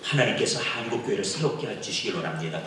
하나님께서 한국교회를 새롭게 해주시길 원합니다.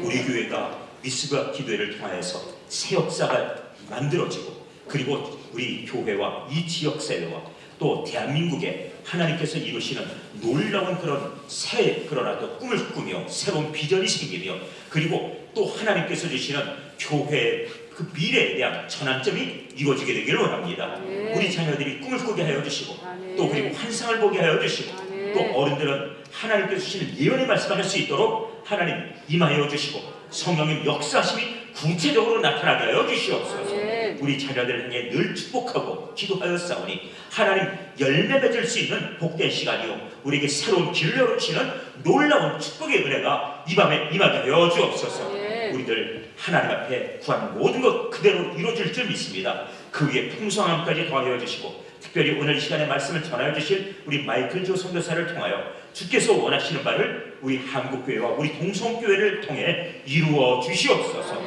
우리 교회가 미스바 기도회를 통하여서 새 역사가 만들어지고, 그리고 우리 교회와 이 지역사회와 또 대한민국에 하나님께서 이루시는 놀라운 그런 새, 그러나 또 꿈을 꾸며 새로운 비전이 생기며, 그리고 또 하나님께서 주시는 교회의 그 미래에 대한 전환점이 이루어지게 되기를 원합니다. 우리 자녀들이 꿈을 꾸게 하여 주시고, 또 그리고 환상을 보게 하여 주시고, 또 어른들은 하나님께서 주시는 예언의 말씀을 할 수 있도록 하나님 임하여 주시고, 성령님 역사심이 구체적으로 나타나게 하여 주시옵소서. 우리 자녀들을 향해 늘 축복하고 기도하였사오니 하나님 열매 맺을 수 있는 복된 시간이요, 우리에게 새로운 길을 열어주시는 놀라운 축복의 은혜가 이 밤에 임하게 하여 주옵소서. 우리들 하나님 앞에 구한 모든 것 그대로 이루어질 줄 믿습니다. 그 위에 풍성함까지 더하여 주시고, 특별히 오늘 이 시간에 말씀을 전하여 주실 우리 마이클 조 선교사를 통하여 주께서 원하시는 바를 우리 한국교회와 우리 동성교회를 통해 이루어 주시옵소서.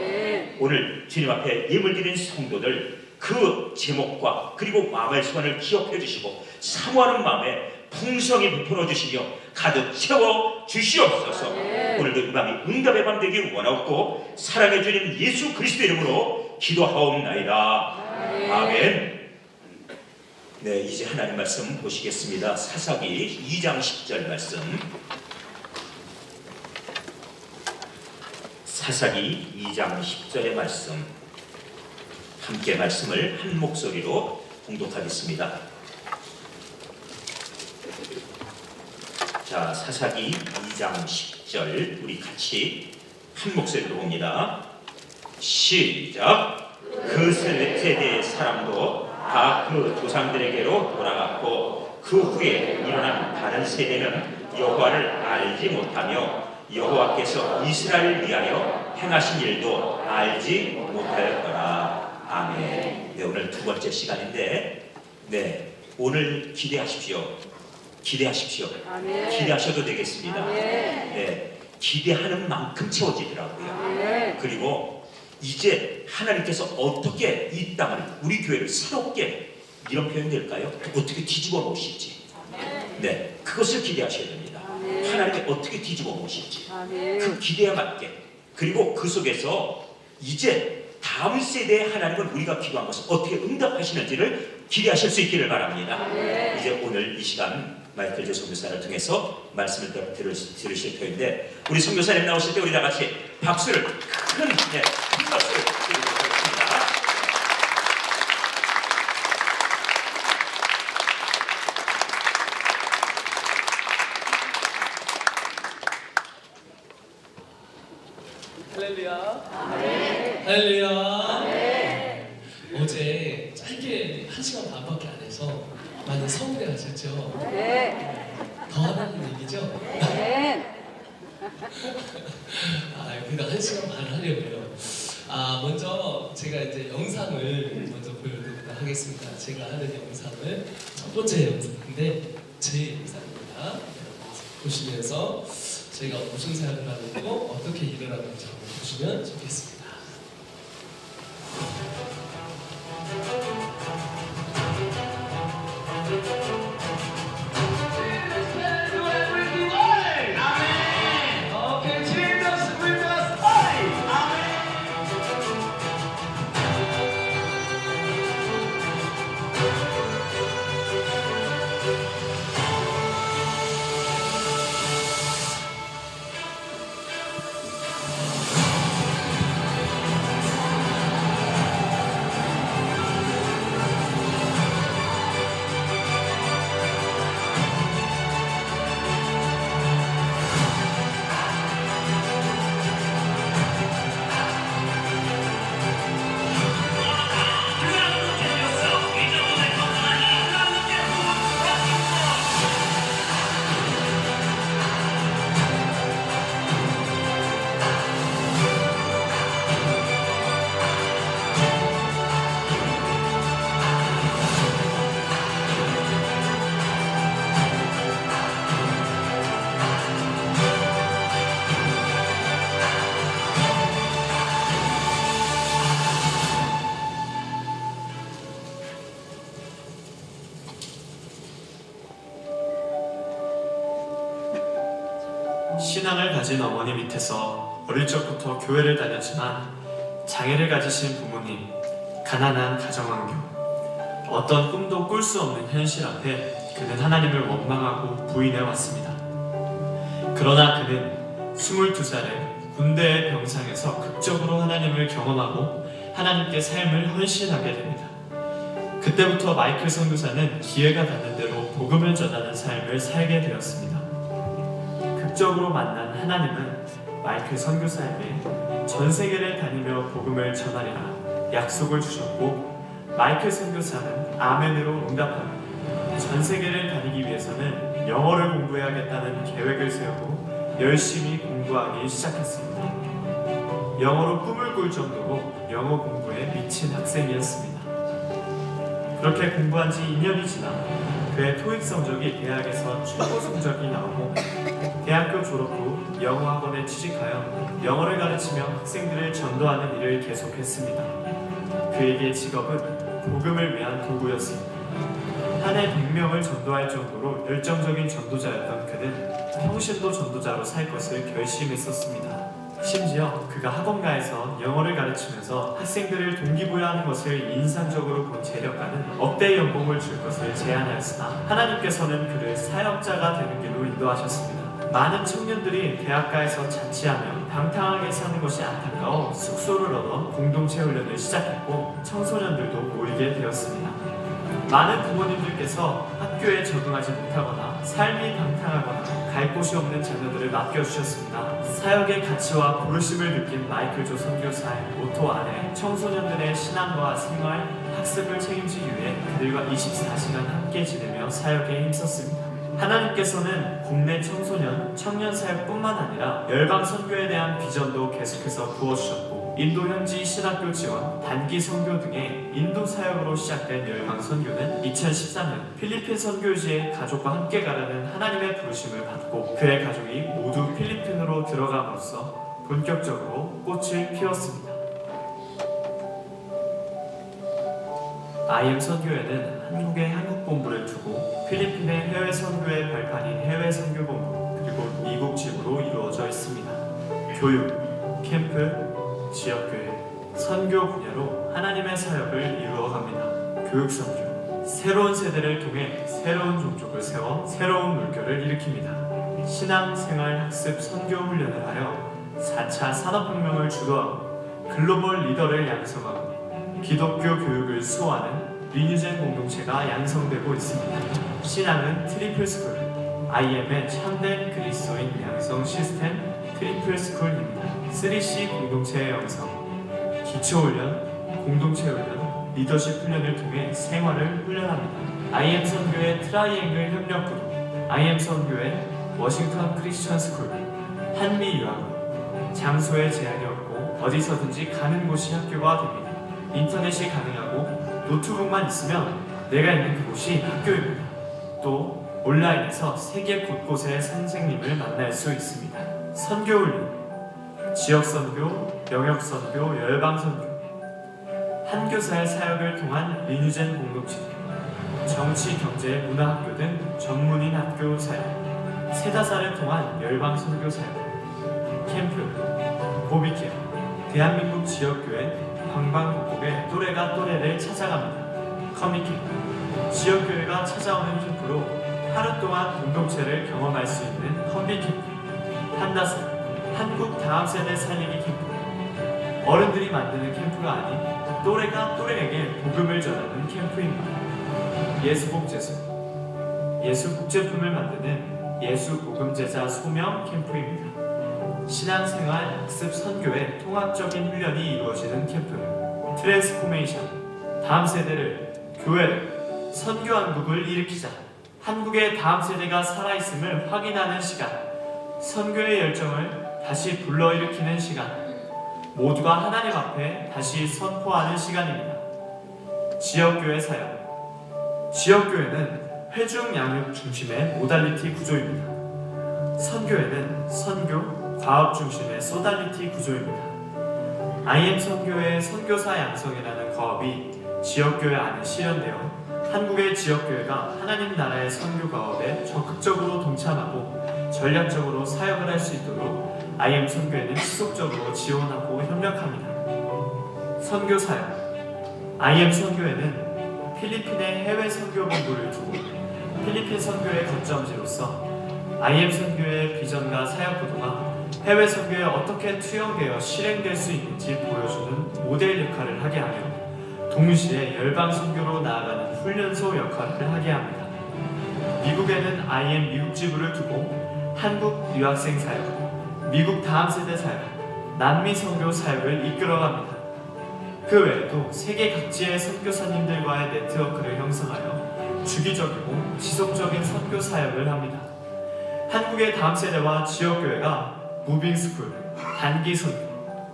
오늘 주님 앞에 예물 드린 성도들 그 제목과 그리고 마음의 소원을 기억해 주시고, 사모하는 마음에 풍성히 베풀어 주시며 가득 채워 주시옵소서. 오늘도 이 밤이 응답의 밤 되길 원하옵고, 사랑해 주님 예수 그리스도 이름으로 기도하옵나이다. 아멘. 네, 이제 하나님 말씀 보시겠습니다. 사사기 2장 10절 말씀. 사사기 2장 10절의 말씀, 함께 말씀을 한 목소리로 봉독하겠습니다. 자, 사사기 2장 10절 우리 같이 한 목소리로 봅니다. 시작. 그 세대의 사람도 다 그 조상들에게로 돌아갔고, 그 후에 일어난 다른 세대는 여호와를 알지 못하며 여호와께서 이스라엘을 위하여 행하신 일도 알지 못하였더라. 아멘. 네, 오늘 두 번째 시간인데, 네, 오늘 기대하십시오. 기대하십시오. 아멘. 기대하셔도 되겠습니다. 아멘. 네, 기대하는 만큼 채워지더라고요. 아멘. 그리고 이제 하나님께서 어떻게 이 땅을, 우리 교회를 새롭게, 이런 표현 될까요? 어떻게 뒤집어 놓으실지, 네, 그것을 기대하셔야 됩니다. 하나님이 어떻게 뒤집어 놓으실지, 그 기대에 맞게, 그리고 그 속에서 이제 다음 세대의 하나님을 우리가 기도한 것을 어떻게 응답하시는지를 기대하실 수 있기를 바랍니다. 이제 오늘 이 시간 마이클 조 선교사를 통해서 말씀을 들으실 터인데, 우리 선교사님 나오실 때 우리 다 같이 박수를, 큰 박수를 드리도록 하겠습니다. 할렐루야. 할렐루야. 어제 짧게 1시간 반밖에 안 해서 많이 서운해하셨죠? 더 하라는 얘기죠? 그냥 1시간 반 하려고요. 먼저 제가 이제 영상을 먼저 보여드리도록 하겠습니다. 제가 하는 영상을 첫 번째 영상인데 제 영상입니다. 보시면서 저희가 무슨 사역을 하고 어떻게 일을 하는지 한번 보시면 좋겠습니다. 신앙을 가진 어머니 밑에서 어릴 적부터 교회를 다녔지만 장애를 가지신 부모님, 가난한 가정환경, 어떤 꿈도 꿀 수 없는 현실 앞에 그는 하나님을 원망하고 부인해 왔습니다. 그러나 그는 22살에 군대의 병상에서 극적으로 하나님을 경험하고 하나님께 삶을 헌신하게 됩니다. 그때부터 마이클 선교사는 기회가 닿는 대로 복음을 전하는 삶을 살게 되었습니다. 극적으로 만난 하나님은 마이클 선교사에게 전 세계를 다니며 복음을 전하리라 약속을 주셨고, 마이클 선교사는 아멘으로 응답하며 전 세계를 다니기 위해서는 영어를 공부해야겠다는 계획을 세우고 열심히 공부하기 시작했습니다. 영어로 꿈을 꿀 정도로 영어 공부에 미친 학생이었습니다. 그렇게 공부한 지 2년이 지나 그의 토익 성적이 대학에서 최고 성적이 나오고 대학교 졸업 후 영어학원에 취직하여 영어를 가르치며 학생들을 전도하는 일을 계속했습니다. 그에게 직업은 복음을 위한 도구였습니다. 한 해 100명을 전도할 정도로 열정적인 전도자였던 그는 평신도 전도자로 살 것을 결심했었습니다. 심지어 그가 학원가에서 영어를 가르치면서 학생들을 동기부여하는 것을 인상적으로 본 재력가는 억대 연봉을 줄 것을 제안하였으나 하나님께서는 그를 사역자가 되는 길로 인도하셨습니다. 많은 청년들이 대학가에서 자취하며 방탕하게 사는 것이 안타까워 숙소를 얻어 공동체 훈련을 시작했고 청소년들도 모이게 되었습니다. 많은 부모님들께서 학교에 적응하지 못하거나 삶이 방탕하거나 갈 곳이 없는 자녀들을 맡겨주셨습니다. 사역의 가치와 부르심을 느낀 마이클 조 선교사의 모토 아래 청소년들의 신앙과 생활, 학습을 책임지기 위해 그들과 24시간 함께 지내며 사역에 힘썼습니다. 하나님께서는 국내 청소년, 청년 사역뿐만 아니라 열방 선교에 대한 비전도 계속해서 부어주셨고, 인도 현지 신학교 지원, 단기 선교 등의 인도 사역으로 시작된 열방 선교는 2014년 필리핀 선교지에 가족과 함께 가려는 하나님의 부르심을 받고 그의 가족이 모두 필리핀으로 들어감으로써 본격적으로 꽃을 피웠습니다. IM 선교회는 한국의 한국본부를 두고 필리핀의 해외 선교의 발판인 해외 선교본부 그리고 미국 지부로 이루어져 있습니다. 교육, 캠프, 지역교회, 선교 분야로 하나님의 사역을 이루어갑니다. 교육선교, 새로운 세대를 통해 새로운 종족을 세워 새로운 물결을 일으킵니다. 신앙생활 학습 선교 훈련을 하여 4차 산업혁명을 주도하고 글로벌 리더를 양성하고 기독교 교육을 수호하는 리뉴젠 공동체가 양성되고 있습니다. 신앙은 트리플스쿨, IM의 참된 그리스도인 양성 시스템 트리플스쿨입니다. 3C 공동체의 양성, 기초훈련, 공동체훈련, 리더십 훈련을 통해 생활을 훈련합니다. IM 선교회 트라이앵글 협력그룹, IM 선교회 워싱턴 크리스천 스쿨, 한미 유학원, 장소에 제한이 없고 어디서든지 가는 곳이 학교가 됩니다. 인터넷이 가능하고 노트북만 있으면 내가 있는 그곳이 학교입니다. 또 온라인에서 세계 곳곳의 선생님을 만날 수 있습니다. 선교훈련, 지역선교, 영역선교, 열방선교, 한교사의 사역을 통한 리뉴젠 공동체, 정치, 경제, 문화학교 등 전문인 학교 사역, 세다사를 통한 열방선교 사역, 캠프, 고비케어, 대한민국 지역교회 방방곡곡에 또래가 또래를 찾아갑니다. 커미캠프, 지역교회가 찾아오는 캠프로 하루 동안 공동체를 경험할 수 있는 컴비캠프, 한다사, 한국 다음 세대 살리기 캠프, 어른들이 만드는 캠프가 아닌 또래가 또래에게 복음을 전하는 캠프입니다. 예수복제소, 예수 복제품을 만드는 예수 복음제자 소명 캠프입니다. 신앙생활, 학습, 선교의 통합적인 훈련이 이루어지는 캠프, 트랜스포메이션, 다음 세대를, 교회를, 선교한국을 일으키자. 한국의 다음 세대가 살아있음을 확인하는 시간, 선교의 열정을 다시 불러일으키는 시간, 모두가 하나님 앞에 다시 선포하는 시간입니다. 지역교회 사역, 지역교회는 회중 양육 중심의 모달리티 구조입니다. 선교회는 선교, 과업 중심의 소달리티 구조입니다. IM 선교회의 선교사 양성이라는 과업이 지역교회 안에 실현되어 한국의 지역교회가 하나님 나라의 선교 과업에 적극적으로 동참하고 전략적으로 사역을 할 수 있도록 IM 선교회는 지속적으로 지원하고 협력합니다. 선교 사역 IM 선교회는 필리핀의 해외 선교 본부를 두고 필리핀 선교의 거점지로서 IM 선교의 비전과 사역 구도가 해외 선교에 어떻게 투영되어 실행될 수 있는지 보여주는 모델 역할을 하게 하며 동시에 열방 선교로 나아가는 훈련소 역할을 하게 합니다. 미국에는 IM 미국 지부를 두고 한국 유학생 사역, 미국 다음 세대 사역, 남미 선교 사역을 이끌어갑니다. 그 외에도 세계 각지의 선교사님들과의 네트워크를 형성하여 주기적이고 지속적인 선교 사역을 합니다. 한국의 다음 세대와 지역교회가 무빙스쿨, 단기 선교,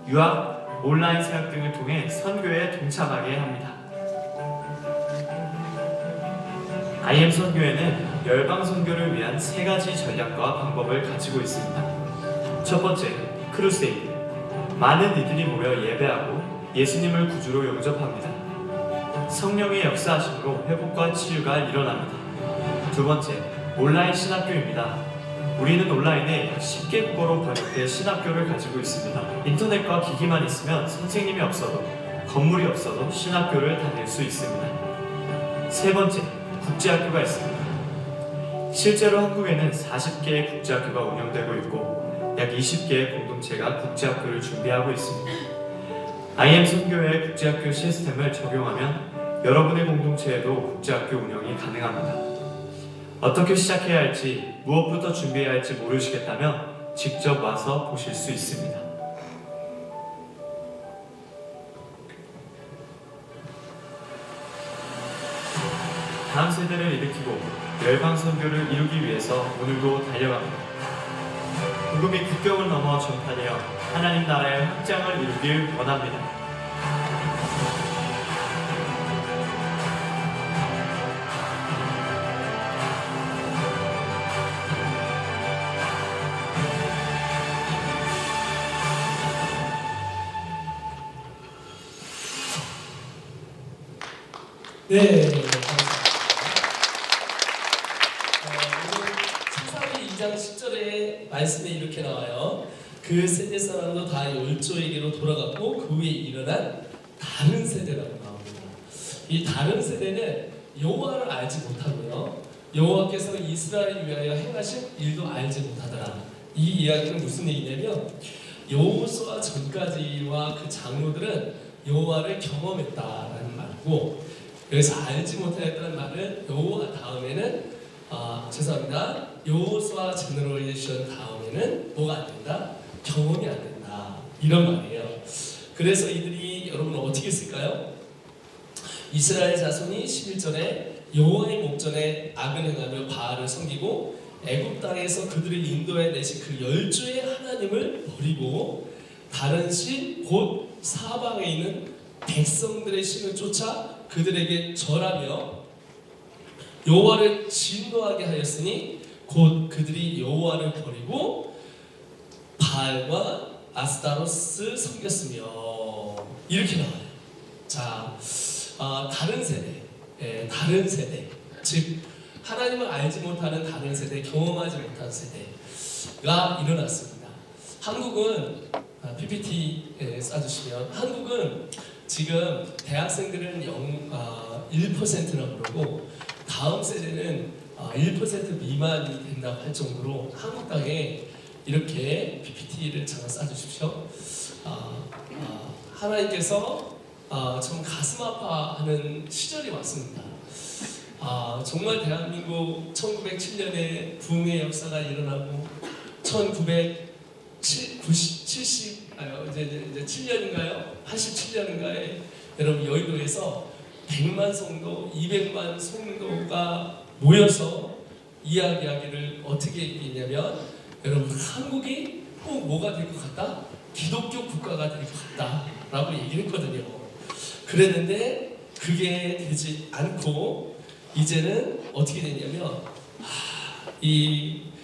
유학, 온라인 사역 등을 통해 선교에 동참하게 합니다. IM 선교회는 열방 선교를 위한 3가지 전략과 방법을 가지고 있습니다. 첫 번째, 크루세이드. 많은 이들이 모여 예배하고 예수님을 구주로 영접합니다. 성령의 역사하심으로 회복과 치유가 일어납니다. 두 번째, 온라인 신학교입니다. 우리는 온라인에 10개 국어로 번역된 신학교를 가지고 있습니다. 인터넷과 기기만 있으면 선생님이 없어도 건물이 없어도 신학교를 다닐 수 있습니다. 세 번째, 국제학교가 있습니다. 실제로 한국에는 40개의 국제학교가 운영되고 있고 약 20개의 공동체가 국제학교를 준비하고 있습니다. IM 선교회의 국제학교 시스템을 적용하면 여러분의 공동체에도 국제학교 운영이 가능합니다. 어떻게 시작해야 할지, 무엇부터 준비해야 할지 모르시겠다면 직접 와서 보실 수 있습니다. 다음 세대를 일으키고 열방 선교를 이루기 위해서 오늘도 달려갑니다. 복음이 국경을 넘어 전파되어 하나님 나라의 확장을 이루길 원합니다. 네, 감사합니다. 오늘 창사기 2장 10절에 말씀에 이렇게 나와요. 그 세대 사람도 다 열조에게로 돌아갔고 그 후에 일어난 다른 세대라고 나옵니다. 이 다른 세대는 여호와를 알지 못하고요, 여호와께서 이스라엘을 위하여 행하신 일도 알지 못하더라. 이 이야기는 무슨 얘기냐면 여호수아 전까지와 그 장로들은 여호와를 경험했다라는 말이고, 여기서 알지 못하였다는 말은 여호와 다음에는 죄송합니다. 여호수아 제너레이션 다음에는 뭐가 안 된다? 경험이 안 된다. 이런 말이에요. 그래서 이들이 여러분 어떻게 했을까요? 이스라엘 자손이 11절에 여호와의 목전에 악을 행하며 바알을 섬기고 애굽 땅에서 그들을 인도해 내신 그 열주의 하나님을 버리고 다른 신 곧 사방에 있는 백성들의 신을 쫓아 그들에게 절하며 여호와를 진노하게 하였으니 곧 그들이 여호와를 버리고 바알과 아스타로스 섬겼으며, 이렇게 나와요. 자, 다른 세대, 다른 세대, 즉 하나님을 알지 못하는 다른 세대, 경험하지 못한 세대가 일어났습니다. 한국은 PPT 써주시면, 한국은 지금 대학생들은 1%라고 그러고 다음 세대는 1% 미만이 된다고 할 정도로 한국 땅에 이렇게 PPT를 잠깐 써주십시오. 하나님께서 좀 가슴 아파하는 시절이 왔습니다. 정말 대한민국 1907년에 붕의 역사가 일어나고 7년인가요? 87년인가에 여러분 여의도에서 100만 성도, 200만 성도가 모여서 이야기하기를 어떻게 얘기했냐면, 여러분 한국이 꼭 뭐가 될 것 같다? 기독교 국가가 될 것 같다 라고 얘기를 했거든요. 그랬는데 그게 되지 않고 이제는 어떻게 됐냐면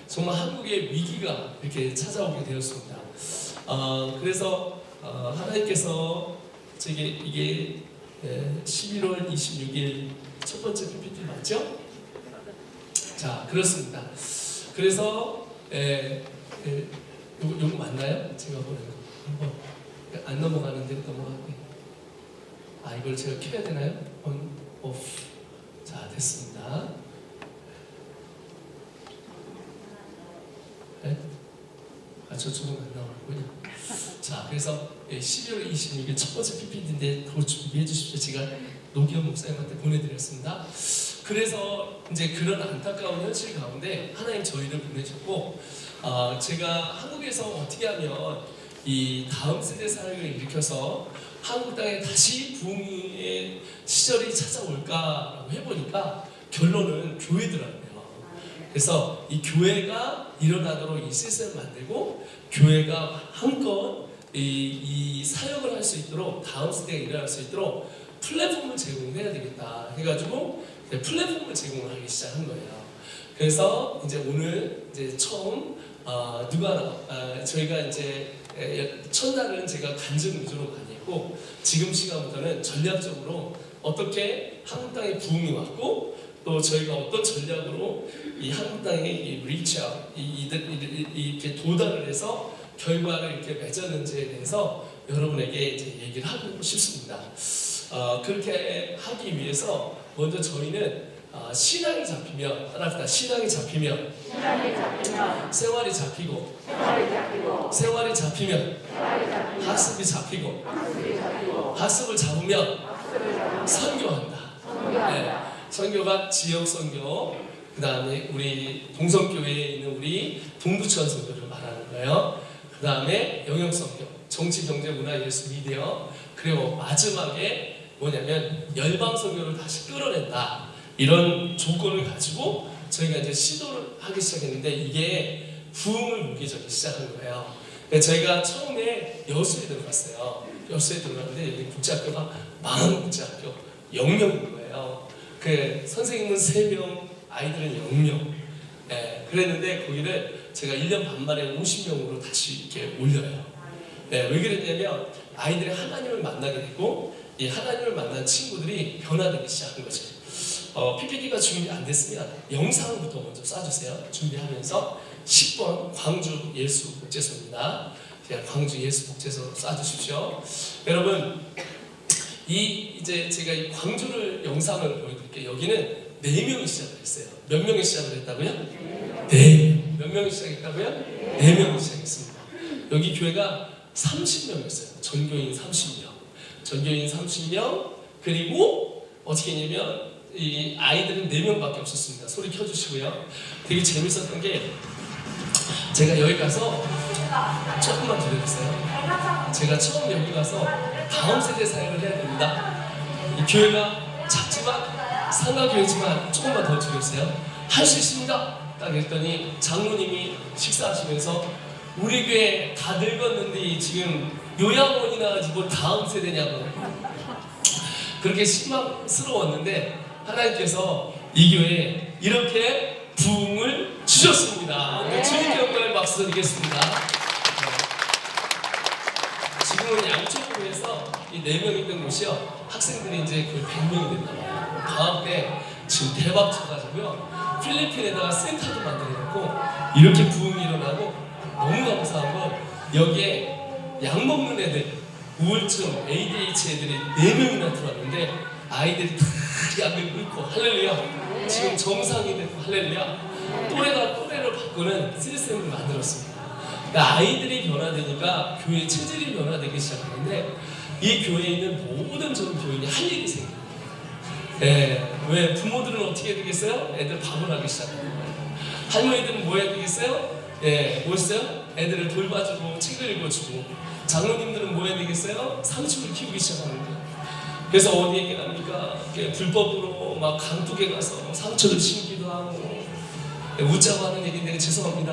정말 한국의 위기가 이렇게 찾아오게 되었습니다. 그래서 하나님께서 이게 11월 26일 첫 번째 PPT 맞죠? 자, 그렇습니다. 그래서 요거 맞나요? 제가 보는 거 한번 안 넘어가는데 넘어가게. 이걸 제가 켜야 되나요? on, off. 자, 됐습니다. 네? 저쪽은 안 나오는군요. 자, 그래서 12월 26일 첫 번째 PPT인데 그걸 준비해 주십시오. 제가 노기현 목사님한테 보내드렸습니다. 그래서 이제 그런 안타까운 현실 가운데 하나님 저희를 보내셨고, 제가 한국에서 어떻게 하면 이 다음 세대 사역을 일으켜서 한국 땅에 다시 부흥의 시절이 찾아올까라고 해보니까 결론은 교회더라고요. 그래서 이 교회가 일어나도록 이 시스템을 만들고 교회가 한껏 이 사역을 할 수 있도록 다음 세대가 일어날 수 있도록 플랫폼을 제공해야 되겠다 해가지고 플랫폼을 제공을 하기 시작한 거예요. 그래서 이제 오늘 이제 처음 저희가 이제 첫날은 제가 간증 위주로 많이 했고 지금 시간부터는 전략적으로 어떻게 한국 땅에 부흥이 왔고 또 저희가 어떤 전략으로 이 한국 땅에 이 리치아웃 이렇게 도달을 해서 결과를 이렇게 맺었는지에 대해서 여러분에게 이제 얘기를 하고 싶습니다. 그렇게 하기 위해서 먼저 저희는 신앙이 잡히면 하나씩 신앙이 잡히면 생활이 잡히고 생활이 잡히면 학습이 잡히고 학습을 잡으면 선교한다. 네. 선교가 지역 선교, 그 다음에 우리 동성교회에 있는 우리 동두천 선교를 말하는 거예요. 그 다음에 영역 선교, 정치, 경제, 문화, 예술, 미디어, 그리고 마지막에 뭐냐면 열방 선교를 다시 끌어낸다. 이런 조건을 가지고 저희가 이제 시도를 하기 시작했는데 이게 부흥을 무기적이 시작한 거예요. 저희가 처음에 여수에 들어갔어요. 여수에 들어갔는데 여기 국제학교가 망한 국제학교 0명인 거예요. 그 선생님은 3명, 아이들은 0명. 그랬는데 거기를 제가 1년 반 만에 50명으로 다시 이렇게 올려요. 왜 그랬냐면 아이들이 하나님을 만나게 됐고 이 하나님을 만난 친구들이 변화되기 시작한 거죠. PPT가 준비 안 됐으면 영상부터 먼저 쏴주세요. 준비하면서 10번 광주 예수복제소입니다. 광주 예수복제소 쏴주십시오. 여러분, 이제 제가 이 광주를 영상을 보여드릴게요. 여기는 4명이 시작을 했어요. 몇 명이 시작을 했다고요? 4명. 몇 명이 시작했다고요? 4명이 시작했습니다. 여기 교회가 30명이었어요. 전교인 30명. 전교인 30명. 그리고 어떻게 했냐면 이 아이들은 4명밖에 없었습니다. 소리 켜주시고요. 되게 재밌었던 게 제가 여기 가서 조금만 들려주세요. 제가 처음 여기 가서 다음 세대 사역을 해야 됩니다. 이 교회가 작지만 상가교회지만 조금만 더 줄여주세요. 할 수 있습니다. 딱 했더니 장로님이 식사하시면서 우리 교회 다 늙었는데 지금 요양원이나 뭐 다음 세대냐고 그렇게 실망스러웠는데 하나님께서 이 교회에 이렇게 부흥을 주셨습니다. 주님께 영광을 박수 드리겠습니다. 지금은 양쪽 교회에서 이 4명 있는 곳이요. 학생들이 이제 거의 100명이 됐나 봐요. 방학 때 지금 대박 쳐가지고요. 필리핀에다가 센터도 만들어놓고 이렇게 부흥이 일어나고 너무 감사한 건 여기에 약 먹는 애들, 우울증, ADHD 애들이 4명이나 들어왔는데 아이들이 다 약을 끊고 할렐루야. 지금 정상이 되고 할렐루야. 또래가 또래를 바꾸는 시스템을 만들었습니다. 그러니까 아이들이 변화되니까 교회 체질이 변화되기 시작하는데 이 교회에 있는 모든 전 교인이 할 일이 생깁니다. 왜 부모들은 어떻게 되겠어요? 애들 밥을 하기 시작하는 거예요. 할머니들은 뭐 해야 되겠어요? 뭐 있어요? 애들을 돌봐주고 책을 읽어주고 장로님들은 뭐 해야 되겠어요? 상추를 키우기 시작하는 거예요. 그래서 어디 얘기합니까? 불법으로 막 강둑에 가서 상추를 심기도 하고 웃자고 하는 얘기인데 죄송합니다.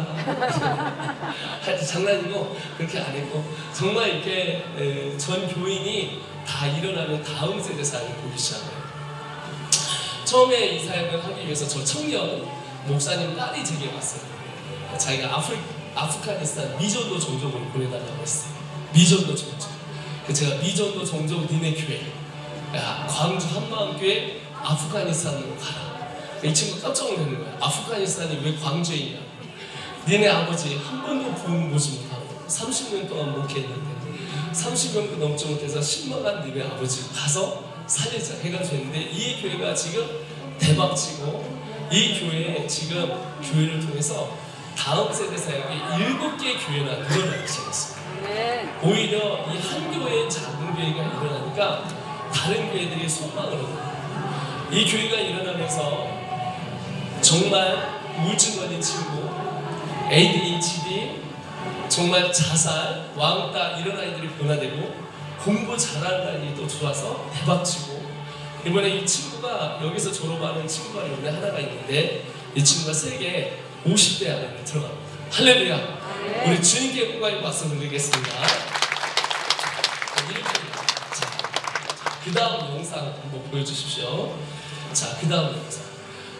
하여튼 장난이고 그렇게 안 했고 정말 이렇게 전 교인이 다 일어나면 다음 세대 사역을 보기 시작해요. 처음에 이 사역을 하기 위해서 저 청년 목사님 딸이 제게 왔어요. 자기가 아프가니스탄 미전도 종족을 보내달라고 했어요. 미전도 종족. 제가 미전도 종족 니네 교회 광주 한마음교회 아프가니스탄으로 가라. 이 친구 깜짝 놀라는 거야. 아프가니스탄이 왜 광주에 있냐. 니네 아버지 한 번도 부흥 보지 못하고 30년 동안 목회했는데 30명도 넘지 못해서 실망한 니네 아버지 가서 살리자 해가지고 했는데 이 교회가 지금 대박치고 이 교회에 지금 교회를 통해서 다음 세대 사역이 7개 교회나 늘어나기 시작했습니다. 오히려 이 한 교회의 작은 교회가 일어나니까 다른 교회들이 소망을 얻어요. 이 교회가 일어나면서 정말 우울증 걸린 친구, ADHD, 정말 자살, 왕따 이런 아이들이 변화되고 공부 잘하는 아이들이 좋아서 대박치고 이번에 이 친구가 여기서 졸업하는 친구가 이번에 하나가 있는데 이 친구가 세계 50대 안에 들어갑니다. 할렐루야! 우리 주님께 국가에 박수 드리겠습니다. 그 다음 영상 한번 보여주십시오. 자, 그 다음 영상.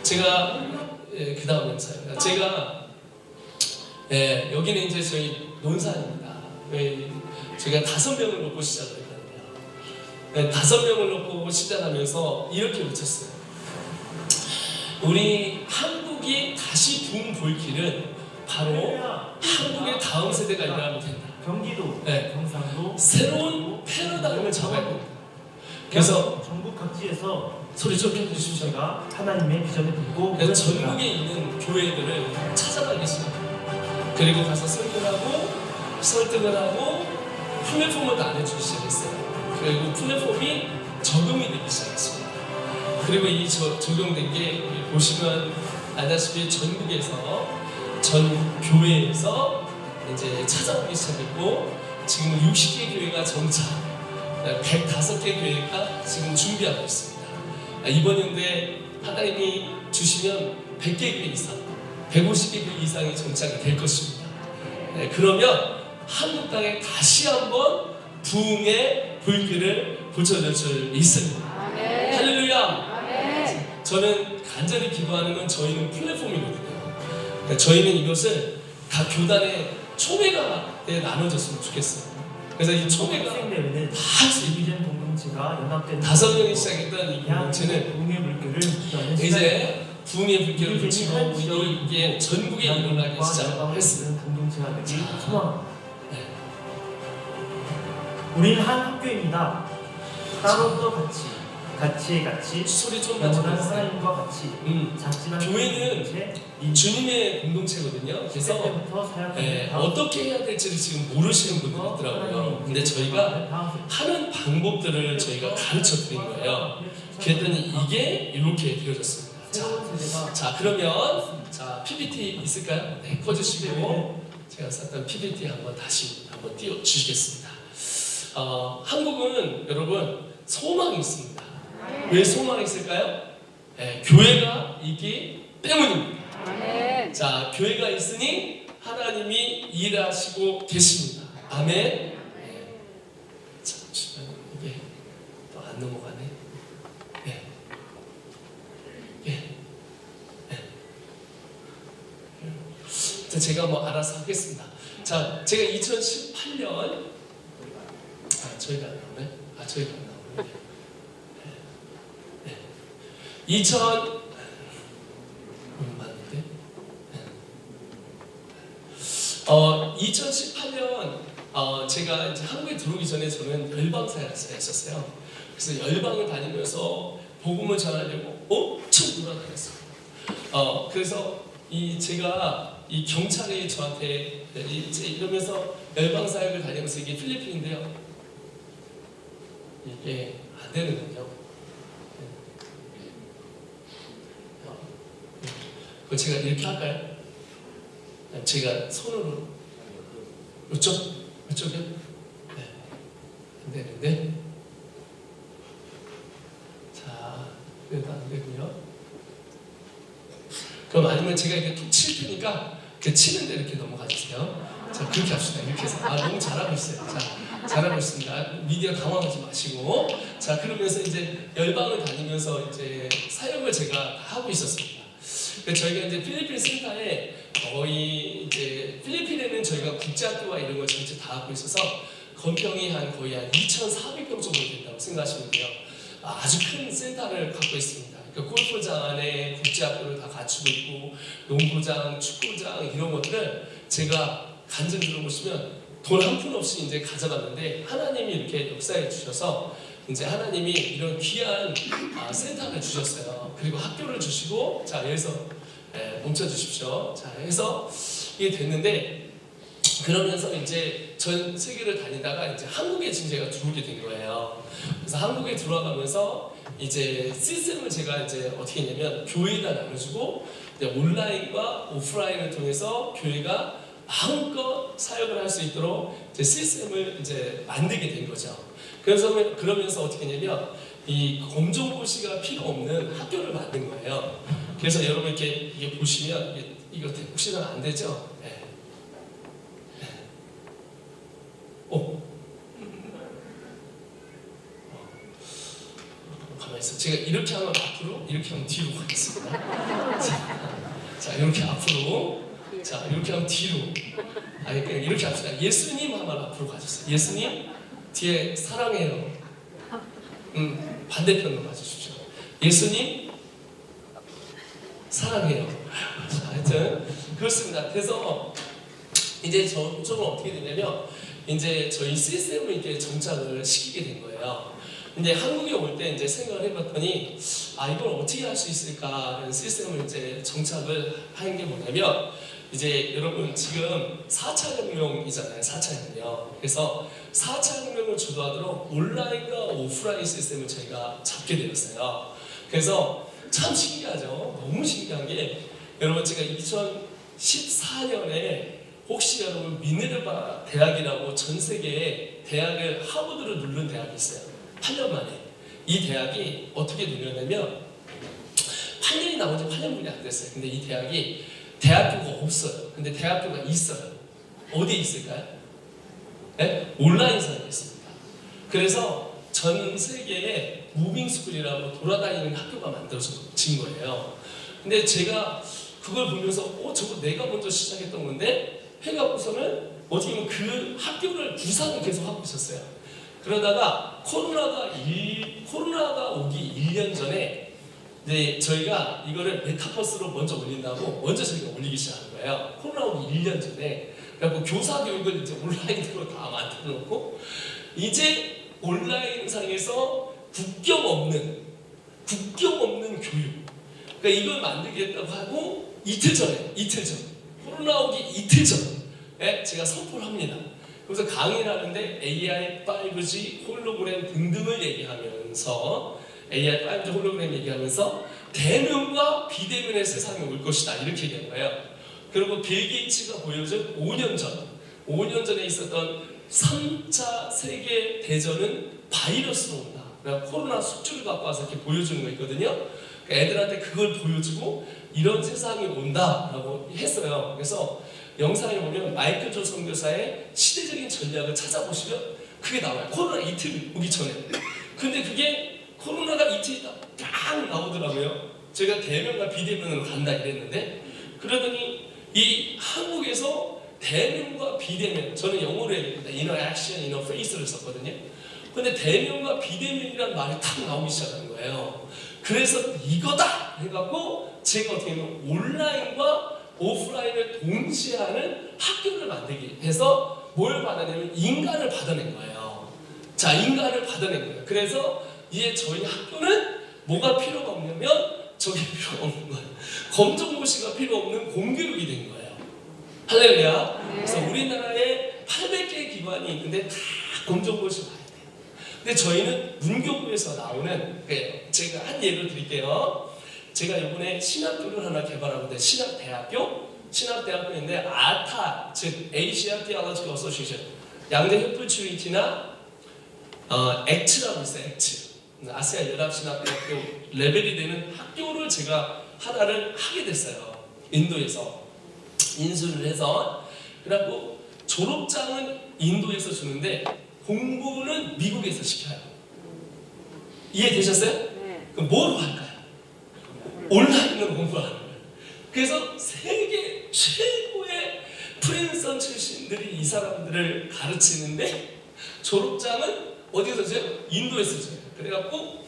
그 다음 영상입니다. 여기는 이제 저희 논산입니다. 제가 5명을 놓고 시작을 했거든요. 5명을 놓고 시작하면서 이렇게 외쳤어요. 우리 한국이 다시 붐 볼 길은 바로 한국의 다음 세대가 일어나면 된다. 경기도, 경상도, 새로운 패러다임을 잡아야 된다. 그래서 전국 각지에서 소리 좀 켜주십시오. 저희가 하나님의 비전을 듣고 그래서 전국에 있는 교회들을 찾아가겠습니다. 그리고 가서 설득을 하고 플랫폼을 나눠주기 시작했어요. 그리고 플랫폼이 적용이 되기 시작했습니다. 그리고 이 적용된 게 보시면 알다시피 전국에서 전 교회에서 이제 찾아오기 시작했고 지금 60개 교회가 정착, 105개 교회가 지금 준비하고 있습니다. 이번 연도에 하나님이 주시면 100개 교회 이상, 150개 교회 이상이 정착이 될 것입니다. 그러면 한국 땅에 다시 한번 부흥의 불길을 붙여줄 수 있습니다. 할렐루야! 저는 간절히 기도하는 건 저희는 플랫폼이거든요. 그러니까 저희는 이것을 각 교단의 초대가에 나눠졌으면 좋겠어요. 그래서 이 초대가 학생대회는 다 비전 공동체가 연합된 5명이 시작했던 이 공동체는 부흥의 물결을 붙여는 이제 부흥의 불길을 붙이고 이게 전국에 일어나기 시작했습니다. 공동체가 되기 소망합니다. 네. 우리는 한 학교입니다. 따로도 같이 소리 좀 영원한 낮춰주세요. 하나님과 같이 작지만 교회는 주님의 공동체거든요. 그래서 때부터 사역하는 어떻게 해야 될지를 지금 모르시는 분들이 있더라고요. 근데 저희가 하는 방법들을 저희가 가르쳐 드린 거예요. 그랬더니 이게 이렇게 되어졌습니다. 자 그러면 PPT 있을까요? 네, 꺼주시고 제가 썼던 PPT 다시 한번 띄워주시겠습니다. 한국은 여러분 소망이 있습니다. 왜 소망이 있을까요? 교회가 있기 때문입니다. 자, 교회가 있으니 하나님이 일하시고 계십니다. 아멘. 잠시만요. 이게 또 안 넘어가네. 제가 뭐 알아서 하겠습니다. 자, 제가 2018년 저희가 안 나오네. 저희가 안 나오네. 2018년 제가 이제 한국에 들어오기 전에 저는 열방사역을 했었어요. 그래서 열방을 다니면서 복음을 전하려고 엄청 돌아다녔습니다. 그래서 제가 이 경찰이 저한테 이러면서 열방사역을 다니면서 이게 필리핀인데요. 이게 안 되는군요. 그거 제가 이렇게 할까요? 제가 손으로 이쪽이요? 네. 안 되는데. 자, 그래도 안 되고요. 그럼 아니면 제가 이렇게 툭 칠 테니까 그 치는데 이렇게 넘어가 주세요. 자, 그렇게 합시다. 이렇게 해서. 너무 잘하고 있어요. 자, 잘하고 있습니다. 미디어 당황하지 마시고. 자, 그러면서 이제 열방을 다니면서 이제 사역을 제가 하고 있었습니다. 저희가 이제 필리핀 센터에 거의 이제 필리핀에는 저희가 국제학교와 이런 걸 전체 다 하고 있어서 건평이 거의 한 2,400평 정도 된다고 생각하시면 돼요. 아주 큰 센터를 갖고 있습니다. 그러니까 골프장 안에 국제학교를 다 갖추고 있고 농구장, 축구장 이런 것들을 제가 간증 들어보시면 돈 한 푼 없이 이제 가져갔는데 하나님이 이렇게 역사해 주셔서 이제 하나님이 이런 귀한 센터를 주셨어요. 그리고 학교를 주시고 자 여기서 멈춰 주십시오. 자 해서 이게 됐는데 그러면서 이제 전 세계를 다니다가 이제 한국에 지금 제가 들어오게 된 거예요. 그래서 한국에 들어가면서 이제 시스템을 제가 이제 어떻게 했냐면 교회에다 나눠주고 이제 온라인과 오프라인을 통해서 교회가 마음껏 사역을 할 수 있도록 이제 시스템을 이제 만들게 된 거죠. 그래서 그러면서 어떻게 했냐면 이 검정고시가 필요 없는 학교를 만든 거예요. 그래서 여러분 이렇게 이게 보시면 이거 혹시나 안 되죠? 네. 가만히 있어. 제가 이렇게 하면 앞으로, 이렇게 하면 뒤로 가겠습니다. 자, 이렇게 앞으로. 자, 이렇게 하면 뒤로. 아니, 그냥 이렇게 합시다. 예수님 하면 앞으로 가주세요. 예수님, 뒤에 사랑해요. 반대편으로 가주십시오. 예수님, 사랑해요. 자, 하여튼, 그렇습니다. 그래서, 이제 저는 어떻게 되냐면, 이제 저희 시스템을 이렇게 정착을 시키게 된 거예요. 근데 한국에 올 때 이제 생각을 해봤더니, 이걸 어떻게 할 수 있을까라는 시스템을 이제 정착을 하는 게 뭐냐면, 이제 여러분 지금 4차 혁명이잖아요. 4차 혁명. 그래서 4차 혁명을 주도하도록 온라인과 오프라인 시스템을 저희가 잡게 되었어요. 그래서 참 신기하죠. 너무 신기한 게 여러분 제가 2014년에 혹시 여러분 미네르바 대학이라고 전 세계에 대학을 하버드로 누른 대학이 있어요. 8년 만에. 이 대학이 어떻게 누렸냐면 8년이 나온 지 8년분이 안 됐어요. 근데 이 대학이 대학교가 없어요. 근데 대학교가 있어요. 어디에 있을까요? 네? 온라인상에 있습니다. 그래서 전 세계에 무빙스쿨이라고 돌아다니는 학교가 만들어진 거예요. 근데 제가 그걸 보면서 저거 내가 먼저 시작했던 건데 해갖고서는 어떻게 보면 그 학교를 구상을 계속 하고 있었어요. 그러다가 코로나가 오기 1년 전에 네, 저희가 이거를 메타버스로 먼저 올린다고 먼저 저희가 올리기 시작한 거예요. 코로나 오기 1년 전에. 그래서 교사 교육을 이제 온라인으로 다 만들어 놓고 이제 온라인상에서 국경 없는 교육. 그러니까 이걸 만들겠다고 하고 이틀 전 코로나 오기 이틀 전에 제가 선포를 합니다. 그래서 강의를 하는데 AI, 5G, 홀로그램 등등을 얘기하면서 AI, 5G, 홀로그램 얘기하면서 대면과 비대면의 세상이 올 것이다 이렇게 얘기한 거예요. 그리고 빌 게이츠가 보여준 5년 전에 있었던 3차 세계 대전은 바이러스로 온다. 그러니까 코로나 숙주를 갖고 와서 이렇게 보여주는 거 있거든요. 그러니까 애들한테 그걸 보여주고 이런 세상이 온다라고 했어요. 그래서 영상에 보면 마이클 조 선교사의 시대적인 전략을 찾아보시면 그게 나와요. 코로나 이틀 오기 전에. 근데 그게 코로나가 이틀 있다 딱 나오더라고요. 제가 대면과 비대면으로 간다 이랬는데 그러더니 이 한국에서 대면과 비대면 저는 영어로 얘기합니다. inner action, inner face를 썼거든요. 근데 대면과 비대면이라는 말이 딱 나오기 시작한 거예요. 그래서 이거다 해갖고 제가 어떻게 보면 온라인과 오프라인을 동시에 하는 학교를 만들기 해서 뭘 받아내면 인간을 받아낸 거예요. 자, 인간을 받아낸 거예요. 그래서 이제 저희 학교는 뭐가 필요가 없냐면 저게 필요가 없는 거예요. 검정고시가 필요 없는 공교육이 된 거예요. 할렐루야. 그래서 우리나라에 800개의 기관이 있는데 다 검정고시 와야 돼요. 근데 저희는 문교부에서 나오는 제가 한 예를 드릴게요. 제가 이번에 신학교를 하나 개발하는데 신학대학교인데 아타 즉 Asia Theological Association 양대 협불추리티나 액츠라고 있어요. 액츠 아시아 연합신학대학교 레벨이 되는 학교를 제가 하나를 하게 됐어요. 인도에서 인수를 해서 그래갖고 졸업장은 인도에서 주는데 공부는 미국에서 시켜요. 이해되셨어요? 네. 그럼 뭐로 할까요? 온라인으로 공부하는 거예요. 그래서 세계 최고의 프린스턴 출신들이 이 사람들을 가르치는데 졸업장은 어디서 줘요? 인도에서 줘요. 그래갖고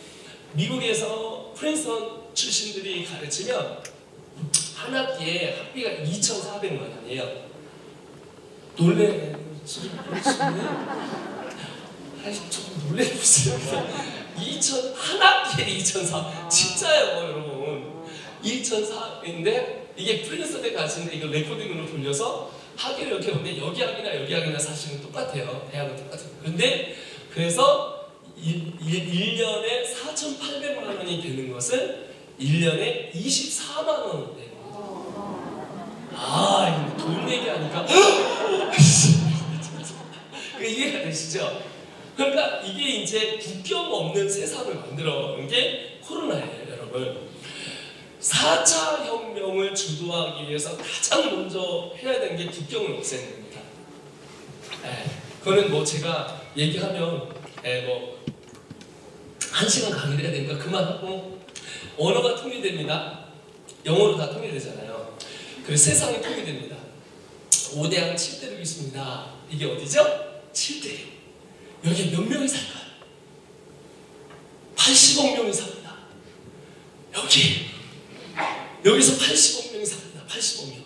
미국에서 프린스턴 출신들이 가르치면 한 학기에 학비가 2,400만 원이에요. 놀래시네? 아니 좀 놀래보세요. 한 학기에 2,400 진짜예요 여러분. 2,400인데 이게 프린스턴에 가시는데 이거 레코딩으로 돌려서 학위를 이렇게 보면 여기 학위나 사실은 똑같아요. 대학은 똑같아요. 근데 그래서 1년에 4,800만 원이 되는 것은 1년에 24만 원 돼요. 아, 이거 돈 얘기하니까 이해가 되시죠? 그러니까 이게 이제 국경 없는 세상을 만들어 놓은 게 코로나예요, 여러분. 4차 혁명을 주도하기 위해서 가장 먼저 해야 되는 게 국경을 없애는 겁니다. 그거는 뭐 제가 얘기하면 뭐 1시간 강의를 해야 되니까 그만하고 언어가 통일됩니다. 영어로 다 통일되잖아요. 그리고 세상이 통일됩니다. 5대양 7대륙이 있습니다. 이게 어디죠? 7대륙. 여기 몇 명이 살까요? 80억 명이 삽니다. 여기서 80억 명이 삽니다. 80억 명.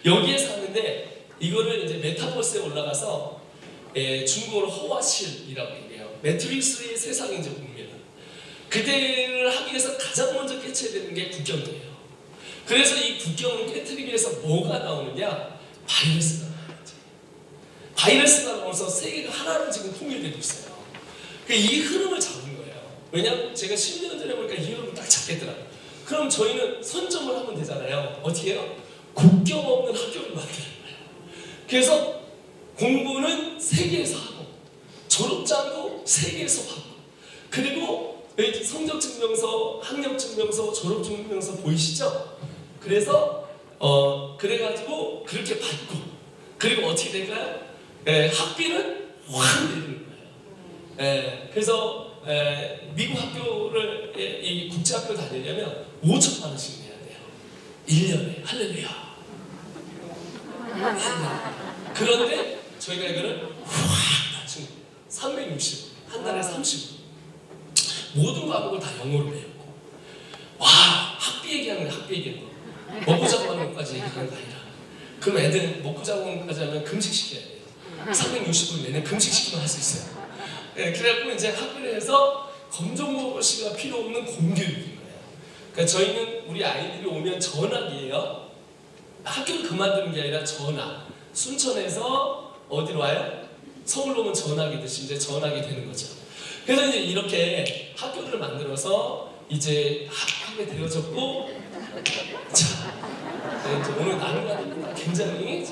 여기에 사는데 이거를 이제 메타버스에 올라가서 중국어로 허와실이라고 얘기해요. 매트릭스의 세상이 이제 봅니다. 그대를 하기 위해서 가장 먼저 깨쳐야 되는 게 국경이에요. 그래서 이 국경을 깨트리기 위해서 뭐가 나오느냐? 바이러스가 나오죠. 바이러스가 나오면서 세계가 하나로 지금 통일되고 있어요. 이 흐름을 잡은 거예요. 왜냐하면 제가 10년 전에 보니까 이 흐름을 딱 잡겠더라고요. 그럼 저희는 선점을 하면 되잖아요. 어떻게 해요? 국경 없는 학교를 만드는 거예요. 그래서 공부는 세계에서 하고 졸업장도 세계에서 받고 그리고 성적증명서, 학력증명서, 졸업증명서 보이시죠? 그래서 그래가지고 그렇게 받고 그리고 어떻게 될까요? 학비는 확 내리는 거예요. 그래서 미국 학교를 이 국제학교 다니려면 5천만 원씩 내야 돼요. 1년에. 할렐루야. 그런데 저희가 이거를 확 낮춘 360, 한 달에 30. 모든 과목을 다 영어로 배웠고 와 학비 얘기하는 거야. 학비 얘기하는 거. 먹고 자고 하는 것까지 얘기하는 거 아니라 그럼 애들 먹고 자고 하는 것까지 하면 금식시켜야 돼요. 360분 내내 금식시키면 할 수 있어요. 그래갖고 이제 학교를 해서 검정고시가 필요 없는 공교육인 거예요. 그러니까 저희는 우리 아이들이 오면 전학이에요. 학교를 그만두는 게 아니라 전학. 순천에서 어디로 와요? 서울로 오면 전학이듯이 이제 전학이 되는 거죠. 그래서 이제 이렇게 학교를 만들어서 이제 하게 되어졌고 자, 이제 오늘 나누가 굉장히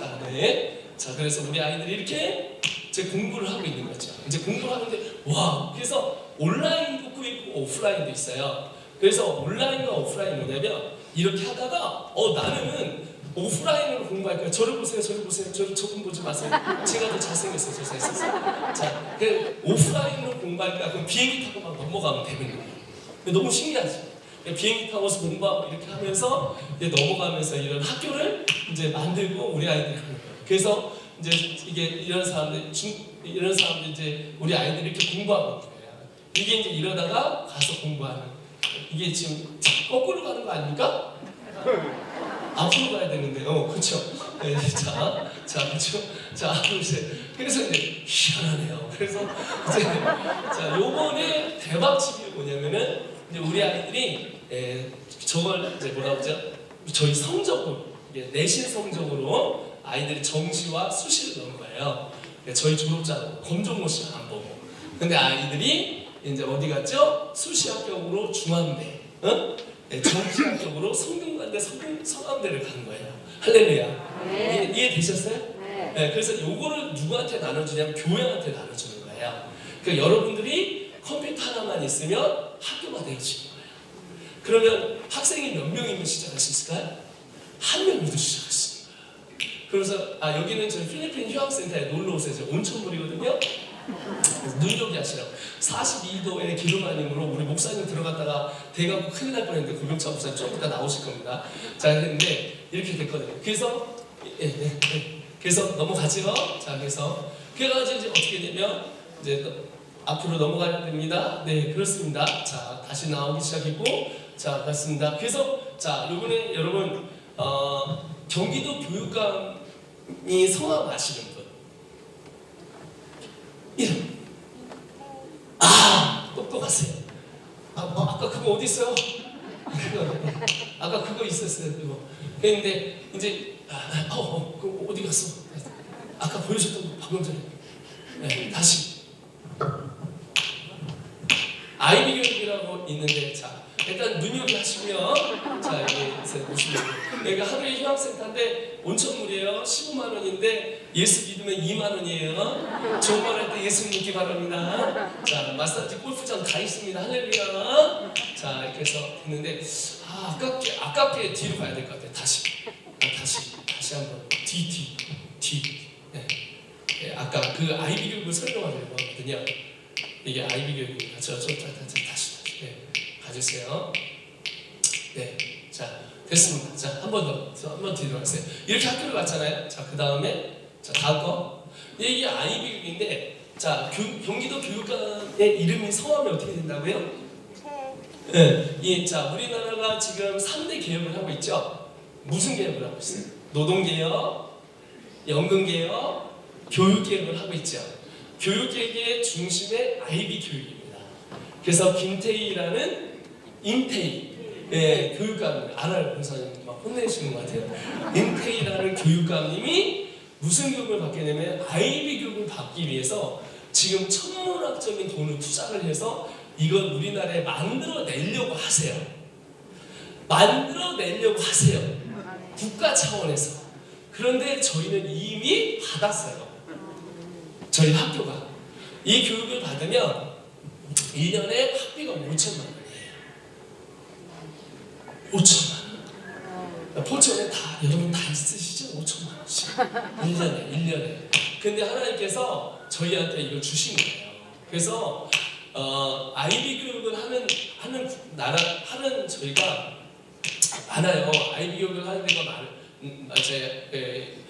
자, 그래서 우리 아이들이 이렇게 이제 공부를 하고 있는 거죠. 이제 공부를 하는데 와, 그래서 온라인도 있고 오프라인도 있어요. 그래서 온라인과 오프라인 뭐냐면 이렇게 하다가 나는 오프라인으로 공부할 거야. 저를 보세요. 저분 보지 마세요. 제가 더 잘생겼어요. 저 잘생겼어요. 자, 오프라인으로 공부할 거야. 그럼 비행기 타고 막 넘어가면 되는 거예요. 너무 신기하죠. 비행기 타고서 공부하고 이렇게 하면서 이제 넘어가면서 이런 학교를 이제 만들고 우리 아이들이 하는 거예요. 그래서 이제 이게 이런 사람들 이제 우리 아이들이 이렇게 공부하고 있는 거예요. 이게 이제 이러다가 가서 공부하는. 이게 지금 거꾸로 가는 거 아닙니까? 앞으로 가야 되는데요. 그렇죠? 네, 그렇죠? 자, 그래서 이제 희한하네요. 그래서 이제 요번에 대박치기가 뭐냐면은 이제 우리 아이들이 저걸 이제 뭐라 그러죠? 저희 성적으로 내신 성적으로 아이들이 정시와 수시를 넣은 거예요. 저희 졸업자로 검정고시는 안 보고. 근데 아이들이 이제 어디 갔죠? 수시 합격으로 중앙대. 정시 합격으로 성균관대 성암대를 간 거예요. 할렐루야. 네. 이해되셨어요? 네. 그래서 요거를 누구한테 나눠주냐면 교회한테 나눠주는 거예요. 그러니까 여러분들이 컴퓨터 하나만 있으면 학교가 되어지는 거예요. 그러면 학생이 몇 명이면 시작할 수 있을까요? 한 명부터 시작할 수 있는 거예요. 그래서 여기는 저희 필리핀 휴학센터에 놀러 오세요. 온천물이거든요. 눈요기하시라고 42도의 기름 아님으로 우리 목사님 들어갔다가 대가 큰일 날 뻔했는데 고병차 목사님 좀 이따 나오실 겁니다. 자, 근데 이렇게 됐거든요. 그래서 그래서 넘어가죠. 자, 그래서 그래가지고 이제 어떻게 되면 이제 앞으로 넘어가야 됩니다. 네, 그렇습니다. 자, 다시 나오기 시작했고, 자, 맞습니다. 그래서 자, 이번에 여러분 경기도 교육감이 성함 아시는 분? 이름? 똑똑하세요. 아까 그거 어디 있어요? 아까 그거 있었어요. 그거. 근데 이제 그거 어디 갔어? 아까 보여줬던 거 방금 전에. 네, 다시. 아이비 교육이라고 있는데, 자, 일단 눈여겨하시면, 자, 여기 보시면, 여기가 하루의 휴학센터인데, 온천물이에요. 15만 원인데, 예수 믿으면 2만 원이에요. 정말할 때 예수 믿기 바랍니다. 자, 마사지 골프장 다 있습니다. 할렐루야. 자, 이렇게 해서 했는데, 아깝게 뒤로 가야 될 것 같아요. 다시 한번. 뒤. 네. 네, 아까 그 아이비 교육을 설명하려고 하거든요. 이게 아이비 교육입니다. 다시. 네, 가주세요. 네, 자, 됐습니다. 자, 한 번 뒤로 가세요. 이렇게 학교를 갔잖아요. 자, 그 다음에, 자, 다음 거. 이게 아이비 교육인데, 자, 경기도 교육감의 이름이 성함이 어떻게 된다고요? 네, 자, 우리나라가 지금 3대 개혁을 하고 있죠. 무슨 개혁을 하고 있어요? 노동개혁, 연금개혁, 교육개혁을 하고 있죠. 교육개혁의 중심에 아이비 교육입니다. 그래서 김태희라는 임태희 교육감 알아요. 본사님 막 혼내시는 것 같아요. 임태희라는 교육감님이 무슨 교육을 받겠냐면 아이비 교육을 받기 위해서 지금 천문학적인 돈을 투자를 해서 이걸 우리나라에 만들어내려고 하세요. 국가 차원에서. 그런데 저희는 이미 받았어요. 저희 학교가. 이 교육을 받으면 1년에 학비가 5천만 원이에요. 5천만 원. 포천에 여러분 다 쓰시죠? 5천만 원씩. 1년에. 근데 하나님께서 저희한테 이걸 주신 거예요. 그래서 아이비 교육을 하는 저희가 많아요. 아이비 교육을 하는 데가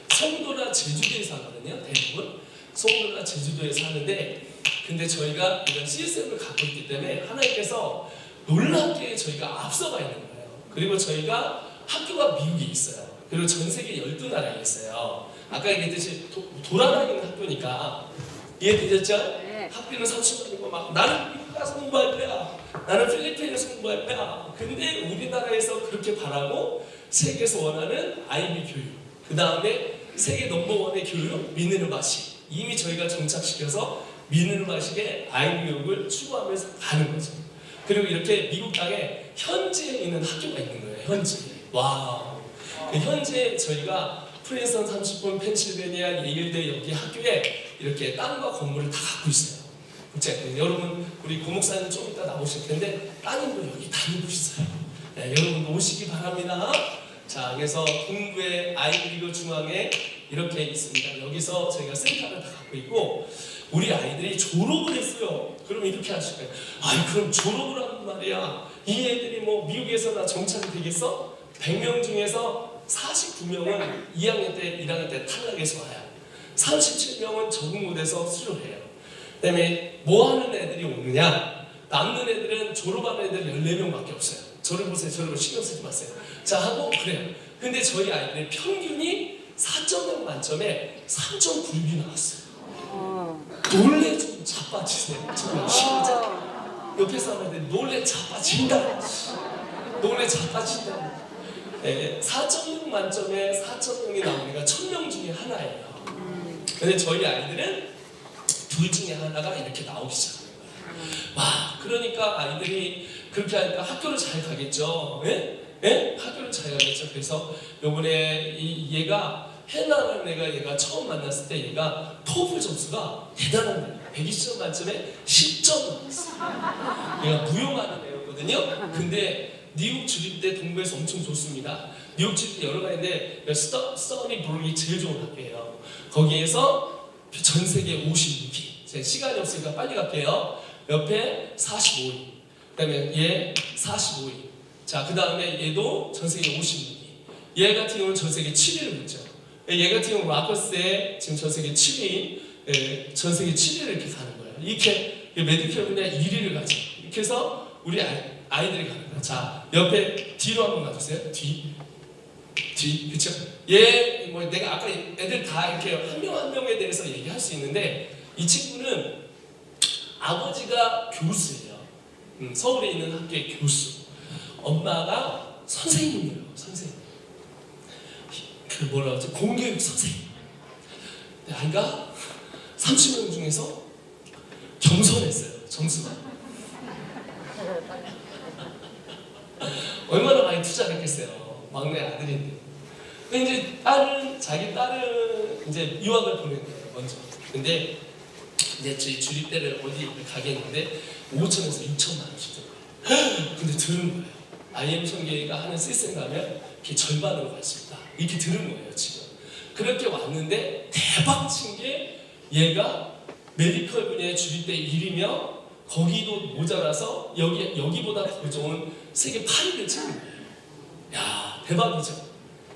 송도나 제주도에서 하거든요. 대부분 송도나 제주도에서 하는데, 근데 저희가 이런 시스템을 갖고 있기 때문에 하나님께서 놀랍게 저희가 앞서가 있는 거예요. 그리고 저희가 학교가 미국에 있어요. 그리고 전 세계 12나라에 있어요. 아까 얘기했듯이 돌아다니는 학교니까 이해되셨죠? 네. 학비는 30만이고 막 나는 미국 가서 공부할 거야. 나는 필리핀에서 공부할 거야. 근데 우리나라에서 그렇게 바라고 세계에서 원하는 아이비 교육, 그 다음에 세계 넘버원의 교육 미네르바식, 이미 저희가 정착시켜서 미네르바식의 아이비 교육을 추구하면서 가는 거죠. 그리고 이렇게 미국 땅에 현지에 있는 학교가 있는 거예요. 현재 저희가 프린스턴 30분, 펜실베니아, 예일대 여기 학교에 이렇게 땅과 건물을 다 갖고 있어요. 여러분 우리 고목사님 좀 이따 나오실 텐데 따님도 여기 다니고 있어요. 네, 여러분 오시기 바랍니다. 자, 그래서 동부의 아이비리그 중앙에 이렇게 있습니다. 여기서 저희가 센터를 다 갖고 있고, 우리 아이들이 졸업을 했어요. 그럼 이렇게 하실 거예요. 그럼 졸업을 하는 말이야. 이 애들이 뭐 미국에서나 정착이 되겠어? 100명 중에서 49명은 2학년 때, 1학년 때 탈락해서 와요. 37명은 적응 못해서 수료해요. 그 다음에 뭐 하는 애들이 오느냐? 남는 애들은 졸업하는 애들 14명밖에 없어요. 저를 보세요. 저를 신경 쓰지 마세요. 자, 하고 그래요. 근데 저희 아이들의 평균이 4.0 만점에 3.96이 나왔어요. 놀래 좀 자빠지세요. 정말 시작. 옆에 사람들 놀래 자빠진다. 놀래 자빠진다. 4.6 만점에 4.0이 나오니까 1000명 중에 하나예요. 근데 저희 아이들은 둘 중에 하나가 이렇게 나오기 시작해요. 와, 그러니까 아이들이 그렇게 하니까 학교를 잘 가겠죠. 학교를 잘 가겠죠. 그래서 요번에 얘가 헬라라는 얘가 처음 만났을 때 얘가 토플 점수가 대단한 애예요. 120점 만점에 10점 나왔어요. 얘가 무용하는 애였거든요. 근데 뉴욕 주립대 동부에서 엄청 좋습니다. 뉴욕 주립대 여러 가지인데 스터니 브룩이 제일 좋은 학교예요. 거기에서 전 세계 56위. 제가 시간이 없으니까 빨리 갈게요. 옆에 45위. 그 다음에 얘 45위. 자, 그 다음에 얘도 전 세계 56위. 얘 같은 경우는 전 세계 7위를 했죠. 얘 같은 경우는 라커스에 지금 전 세계 7위, 전 세계 7위를 이렇게 가는 거예요. 이렇게 메디컬 분야 1위를 가져. 이렇게 해서 우리 아이들이 가는 거야. 자, 옆에 뒤로 한번 가주세요. 뒤, 그렇죠? 얘, 뭐 내가 아까 애들 다 이렇게 한 명 한 명에 대해서 얘기할 수 있는데 이 친구는 아버지가 교수예요. 서울에 있는 학교의 교수. 엄마가 선생님이에요. 선생님. 그 뭐라 그러지? 공교육 선생님. 근데 아이가 30명 중에서 겸손했어요. 점수가. 얼마나 많이 투자를 했겠어요. 막내 아들인데. 근데 이제 자기 딸은 이제 유학을 보낸 거예요. 먼저. 근데 이제 저희 주립대를 어디 가겠는데 5천에서 6천만 원씩 든 거예요. 근데 들은 거예요. IM 청계가 하는 시스템 가면 이렇게 절반으로 갈 수 있다. 이렇게 들은 거예요, 지금. 그렇게 왔는데 대박 친 게 얘가 메디컬 분야의 주립대 1위며 거기도 모자라서 여기보다 더 좋은 세계 8위를 찍은 거예요. 야, 대박이죠.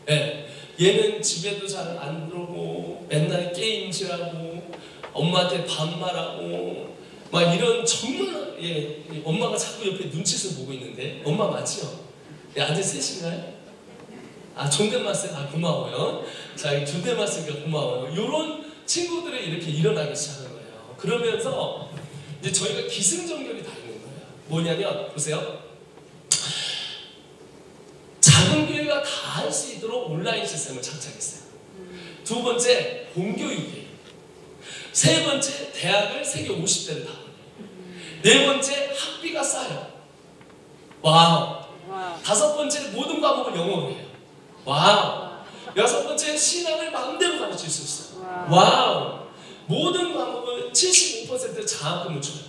예. 얘는 집에도 잘 안 들어오고 맨날 게임질하고 엄마한테 반말하고 막 이런 정말 엄마가 자꾸 옆에 눈짓을 보고 있는데 엄마 맞지요? 아들 셋인가요? 존댓말 쓰니까 고마워요. 자, 존댓말 쓰니까 고마워요. 이런 친구들이 이렇게 일어나기 시작하는 거예요. 그러면서 이제 저희가 기승전결이 다 있는 거예요. 뭐냐면 보세요. 작은 교회가 다 할 수 있도록 온라인 시스템을 장착했어요. 두 번째, 공교육이에요. 세 번째, 대학을 세계 50대를 다 보내요. 네 번째, 학비가 싸요. 와우. 다섯 번째, 모든 과목을 영어로 해요. 와우. 여섯 번째, 신학을 마음대로 가르칠 수 있어요. 와우. 모든 과목을 75% 장학금을 줘요.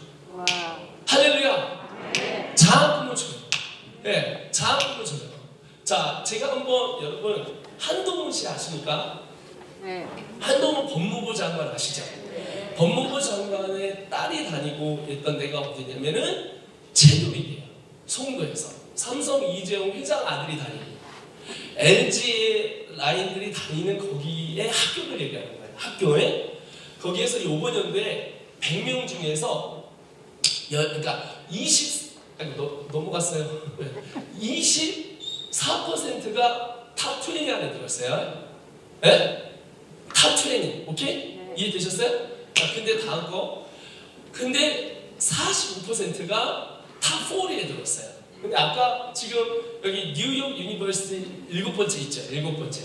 할렐루야. 장학금을 줘요. 네, 장학금을 줘요. 자, 제가 한번 여러분 한동훈 씨 아십니까? 네. 한동훈 법무부 장관 아시죠? 법무부 장관의 딸이 다니고 있던 데가 어디냐면은 체교육이에요. 송도에서 삼성 이재용 회장 아들이 다니고 LG 라인들이 다니는 거기에 학교를 얘기하는 거예요. 학교에 거기에서 이번 연도에 100명 중에서 그러니까 넘어갔어요. 24%가 탑 20 안에 들었어요. 네? 탑 20. 오케이? 이해되셨어요? 자, 근데 다음 거. 근데 45%가 탑 40에 들었어요. 근데 아까 지금 여기 뉴욕 유니버시티 7번째 있죠? 7번째.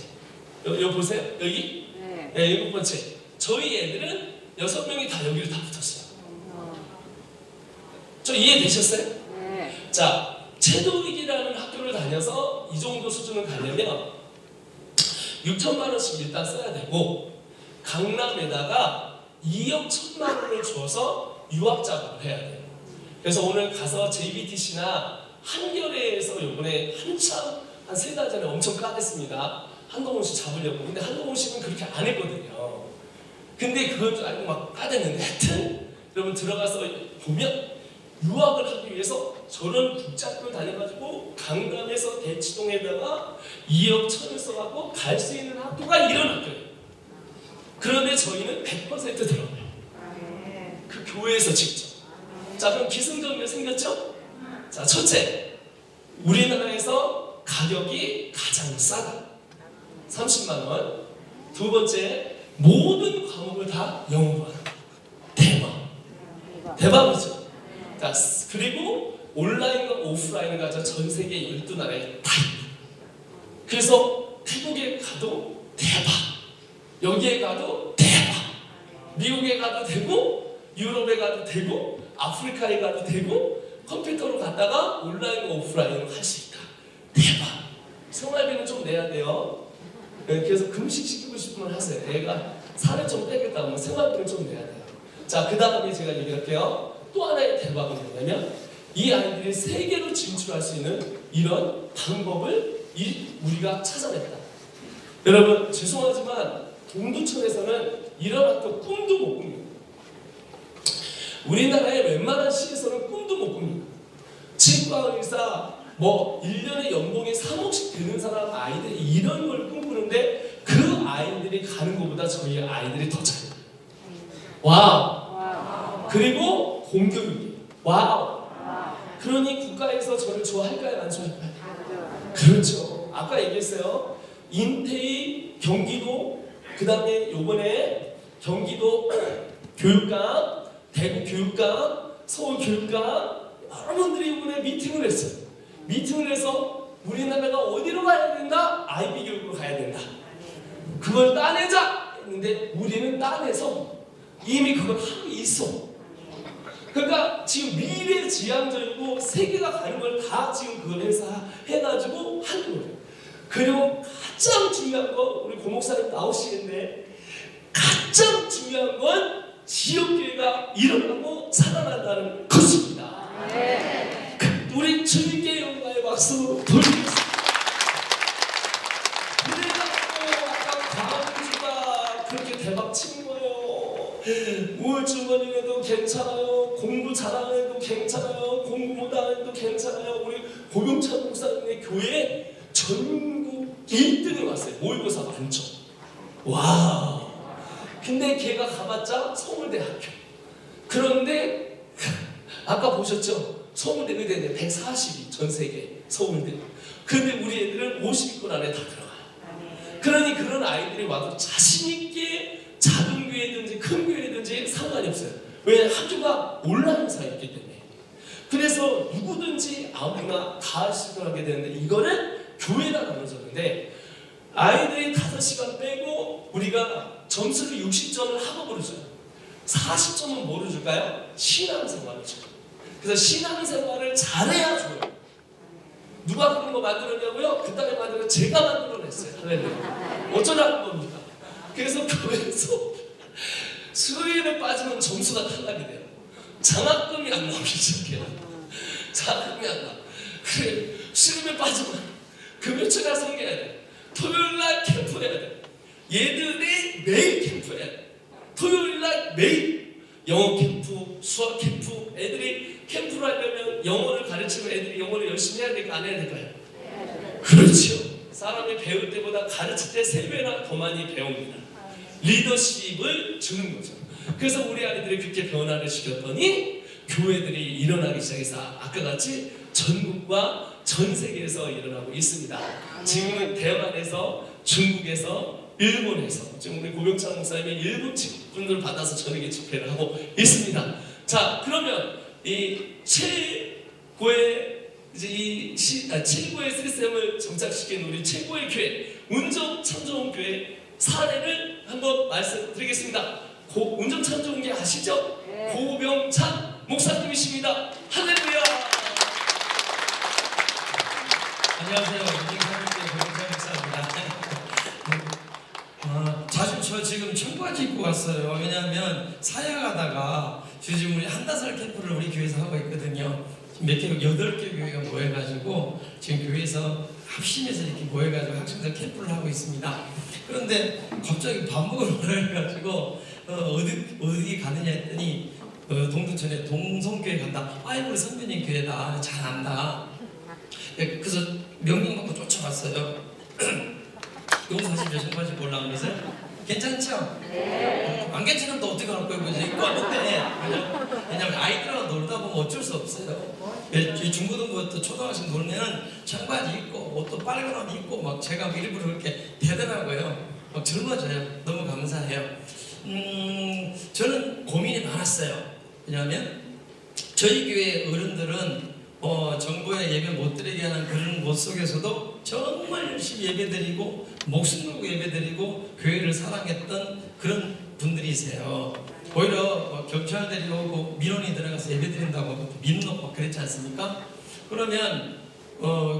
여기 보세요. 여기? 네, 7번째. 저희 애들은 6명이 다 여기를 다 붙었어요. 저 이해되셨어요? 네. 자, 체도익이라는 학교를 다녀서 이 정도 수준을 가려면 6천만 원씩 일단 써야 되고 강남에다가 2억 1천만 원을 주어서 유학 작업을 해야 돼요. 그래서 오늘 가서 JBTC나 한겨레에서 이번에 한참 한 3달 전에 엄청 까댔습니다. 한동훈 씨 잡으려고. 근데 한동훈 씨는 그렇게 안 했거든요. 근데 그건 줄 알고 막 까댔는데 하여튼 여러분 들어가서 보면 유학을 하기 위해서 저런 국제학교를 다녀가지고 강남에서 대치동에다가 2억 1천을 써갖고 갈 수 있는 학교가 이런 학교예요. 그런데 저희는 100% 들어가요. 그 교회에서 직접. 자, 그럼 기승전결 생겼죠? 자, 첫째, 우리나라에서 가격이 가장 싸다. 30만 원. 두 번째, 모든 과목을 다 영어로 하는 거예요. 대박. 대박이죠? 자, 그리고 온라인과 오프라인을 가져 전 세계 12나라에 다 있고. 그래서 태국에 가도 대박. 여기에 가도 대박. 미국에 가도 되고, 유럽에 가도 되고, 아프리카에 가도 되고, 컴퓨터로 갔다가 온라인과 오프라인으로 할 수 있다. 대박. 생활비는 좀 내야 돼요. 그래서 금식시키고 싶으면 하세요. 애가 살을 좀 빼겠다 하면 생활비는 좀 내야 돼요. 자, 그 다음에 제가 얘기할게요. 또 하나의 대박은 뭐냐면 이 아이들이 세계로 진출할 수 있는 이런 방법을 우리가 찾아냈다. 여러분 죄송하지만 동두천에서는 이런 학교 꿈도 못 꿉니다. 우리나라의 웬만한 시에서는 꿈도 못 꿉니다. 치과 의사 뭐 1년에 연봉이 3억씩 되는 사람 아이들이 이런 걸 꿈꾸는데 그 아이들이 가는 것보다 저희 아이들이 더 잘해요. 와우. 그리고 공교육이에요. 와우. 그러니 국가에서 저를 좋아할까요? 안 좋아할까요? 그렇죠. 아까 얘기했어요. 인테이 경기도, 그 다음에 요번에 경기도 교육감, 대구 교육감, 서울 교육감 여러분들이 이번에 미팅을 했어요. 미팅을 해서 우리나라가 어디로 가야 된다? IB 교육으로 가야 된다. 그걸 따내자 했는데 우리는 따내서 이미 그걸 하고 있어. 그러니까 지금 미래지향적이고 세계가 가는 걸 다 지금 그걸 해가지고 하는 거예요. 그리고 가장 중요한 건 우리 고목사님 나오시겠네. 가장 중요한 건 지역교회가 일어나고 살아난다는 것입니다. 우리 주님께 영광의 박수 돌리겠습니다. 그래가지고 아까 광주가 그렇게 대박 친 거예요. 우울주머니에도 괜찮아요. 공부 잘하는 애도 괜찮아요. 공부 못하는 애도 괜찮아요. 우리 고병찬 목사님의 교회 전국 1등에 왔어요. 모의고사 만점. 와. 근데 걔가 가봤자 서울대학교. 그런데 아까 보셨죠? 서울대 의대는 140위 전 세계 서울대. 근데 우리 애들은 50위권 안에 다 들어가요. 그러니 그런 아이들이 와도 자신 있게 작은 교회든지 큰 교회든지 상관이 없어요. 왜? 학교가 온라인 사이기 때문에. 그래서 누구든지 아무나 다 할 수 있도록 하게 되는데 이거는 교회가 나눠졌는데 아이들이 5시간 빼고 우리가 점수를 60점을 학업으로 줘요. 40점은 뭐로 줄까요? 신앙생활을 줘요. 그래서 신앙생활을 잘해야 줘요. 누가 그런 거 만들었냐고요? 그 땅에 만들어 제가 만들어냈어요. 할렐루야. 어쩌라는 겁니까? 그래서 교회에서 수요일에 빠지면 점수가 탈락이 돼요. 장학금이 안 나오기 시작해요. 장학금이 안 나. 그래, 수요일에 빠지면 금요일날 성경해야 돼. 토요일날 캠프해야 돼. 얘들이 매일 캠프해야 돼. 토요일날 매일 영어 캠프, 수학 캠프. 애들이 캠프를 하려면 영어를 가르치면 애들이 영어를 열심히 해야 될까 안 해야 될까요? 그렇죠. 사람이 배울 때보다 가르칠 때 3배나 더 많이 배웁니다. 리더십을 주는 거죠. 그래서 우리 아이들이 그렇게 변화를 시켰더니 교회들이 일어나기 시작해서 아까 같이 전국과 전 세계에서 일어나고 있습니다. 지금은 대만에서, 중국에서, 일본에서 지금 우리 고병찬 목사님이 일본 분들을 받아서 저녁에 집회를 하고 있습니다. 자, 그러면 이 최고의 이제 최고의 시스템을 정착시킨 우리 최고의 교회 운정찬송교회 사례를 한번 말씀드리겠습니다. 운정찬송교회 아시죠? 네. 고병찬 목사님이십니다. 할렐루야. 안녕하세요. 운정찬송교회 고병찬 목사입니다. 자주 저 지금 청바지 입고 왔어요. 왜냐하면 사역하다가 지금 우리 한다살 캠프를 우리 교회에서 하고 있거든요. 몇 개, 8개 교회가 모여가지고 지금 교회에서 합심해서 이렇게 모여가지고 학생들 캠프를 하고 있습니다. 그런데 갑자기 밥 먹으러 오라 해가지고 어디 가느냐 했더니 동두천에 동성교회 간다. 아이고 우리 선배님 교회다. 잘 안다. 그래서 명령 받고 쫓아왔어요. 용사실 여성까지 보려고 그러세요? 괜찮죠? 네. 안 괜찮으면 또 어떻게 할 거예요? 이제 입고 왔는데 왜냐면 아이들하고 놀다 보면 어쩔 수 없어요. 중고등부터 초등학생 놀면은 청바지 입고 옷도 빨간 옷 입고 막 제가 일부러 그렇게 되더라고요. 막 젊어져요. 너무 감사해요. 저는 고민이 많았어요. 왜냐하면 저희 교회 어른들은 정부에 예배 못 드리게 하는 그런 곳 속에서도 정말 열심히 예배드리고 목숨 걸고 예배드리고 교회를 사랑했던 그런 분들이세요. 오히려 경찰들이 오고 민원이 들어가서 예배드린다고 민노 막 그랬지 않습니까? 그러면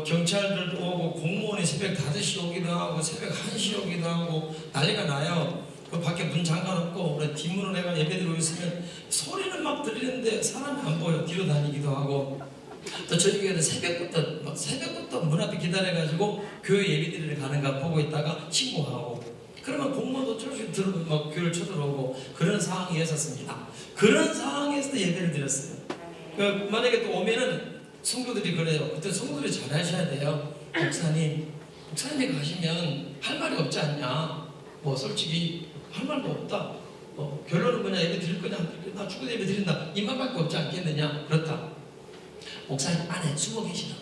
경찰들도 오고 공무원이 새벽 5시 오기도 하고 새벽 1시 오기도 하고 난리가 나요. 그 밖에 문 잠가놓고 우리 뒷문으로 내가 예배드리고 있으면 소리는 막 들리는데 사람이 안 보여. 뒤로 다니기도 하고 또 저희 교회는 새벽부터 문 앞에 기다려가지고 교회 예배드리러 가는가 보고 있다가 신고하고 그러면 공무원도 조금씩 막 교회를 쳐들어오고 그런 상황이었었습니다. 그런 상황에서 예배를 드렸어요. 만약에 또 오면은 성도들이 그래요. 그때 성도들이 잘 하셔야 돼요. 목사님이 가시면 할 말이 없지 않냐? 뭐 솔직히 할 말도 없다. 결론은 뭐냐? 예배 드릴 거냐? 안 드릴 거냐? 나 죽어도 예배 드린다. 이 말밖에 없지 않겠느냐? 그렇다. 목사님 안에 숨어 계시다.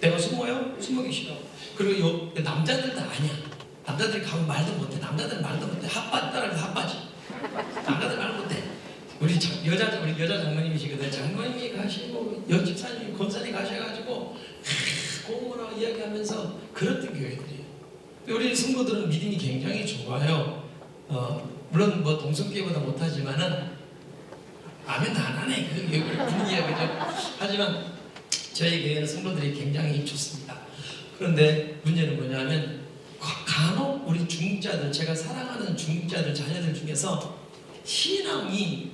내가 숨어요? 숨어 계시다. 그리고 남자들 다 아니야. 남자들이 가면 말도 못해. 남자들은 말도 못해. 핫바지 따라서 핫바지. 남자들 말 못해. 우리 여자 장모님이시거든. 장모님이 가시고 집사님, 권사님 가셔가지고 공부라고 이야기하면서 그랬던 교회들이에요. 우리 성도들은 믿음이 굉장히 좋아요. 물론 뭐 동성교회보다 못하지만은 아멘 안 하네. 그 분위기가 그죠. 하지만 저희 교회는 성도들이 굉장히 좋습니다. 그런데 문제는 뭐냐면 간혹 우리 중자들, 제가 사랑하는 중자들, 자녀들 중에서 신앙이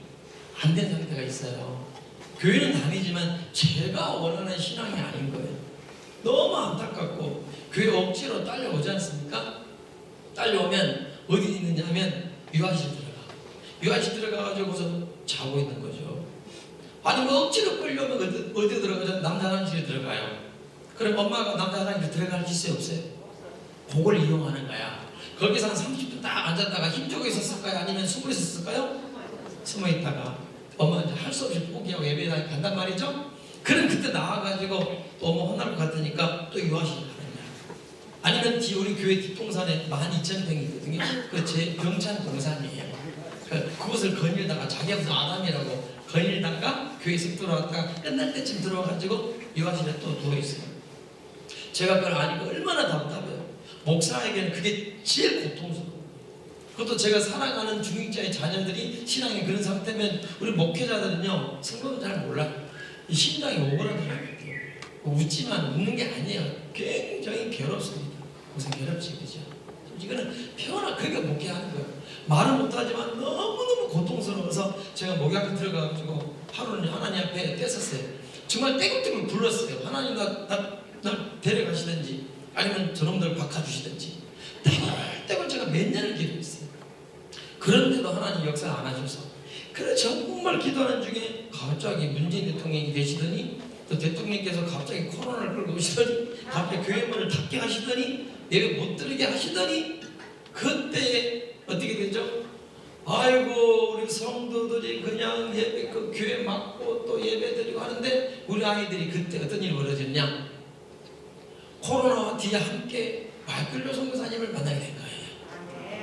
안 된 상태가 있어요. 교회는 다니지만 제가 원하는 신앙이 아닌 거예요. 너무 안타깝고 교회 억지로 딸려오지 않습니까? 딸려오면 어디 있느냐면 유아실 들어가. 유아실 들어가가지고서 자고 있는 거죠. 아니 뭐 억지로 끌려면 어디 들어가죠? 남자 화장실에 들어가요. 그럼 엄마가 남자 화장실에 들어갈 기세 없어요? 그걸 이용하는 거야. 거기서 한 30분 딱 앉았다가 힘주고 있었을까요? 아니면 숨어 있었을까요? 숨어 있다가 엄마 이제 할 수 없이 포기하고 예배에 간단 말이죠. 그럼 그때 나와가지고 또 엄마 혼날 것 같으니까 또 유아실 가는 거야. 아니면 우리 교회 뒷동산에 12,000평이 있거든요. 그 제 병찬 동산이에요. 그것을 거닐다가 자기가 무슨 아담이라고 거닐다가 교회 쓱 들어왔다가 끝날 때쯤 들어와가지고 유아실에 또 누워있어요. 제가 그걸 아니까 얼마나 답답해요. 목사에게는 그게 제일 고통스러워요. 그것도 제가 사랑하는 중직자의 자녀들이 신앙이 그런 상태면 우리 목회자들은요, 성도도 잘 몰라요. 이 심장이 오그라들어요. 웃지만 웃는 게 아니에요. 굉장히 괴롭습니다. 무슨 괴롭지, 그죠? 이거는 편하게 그러니까 목회하는 거예요. 말은 못하지만 너무너무 고통스러워서 제가 목욕에 들어가가지고 하루는 하나님 앞에 떼었어요. 정말 떼굴떼굴 굴렀어요. 하나님 나 데려가시든지 아니면 저놈들 바꿔주시든지 떼굴떼굴 제가 몇 년을 기도했어요. 그런데도 하나님 역사 안 하셔서 그래 정말 기도하는 중에 갑자기 문재인 대통령이 되시더니 또 대통령께서 갑자기 코로나를 끌고 오시더니 갑자기 교회 문을 닫게 하시더니 예배 못 들게 하시더니 그때 어떻게 되죠? 아이고 우리 성도들이 그냥 예배 그 교회 맡고 또 예배 드리고 하는데 우리 아이들이 그때 어떤 일이 벌어졌냐? 코로나와 뒤에 함께 말끌려 선교사님을 만나게 된 거예요.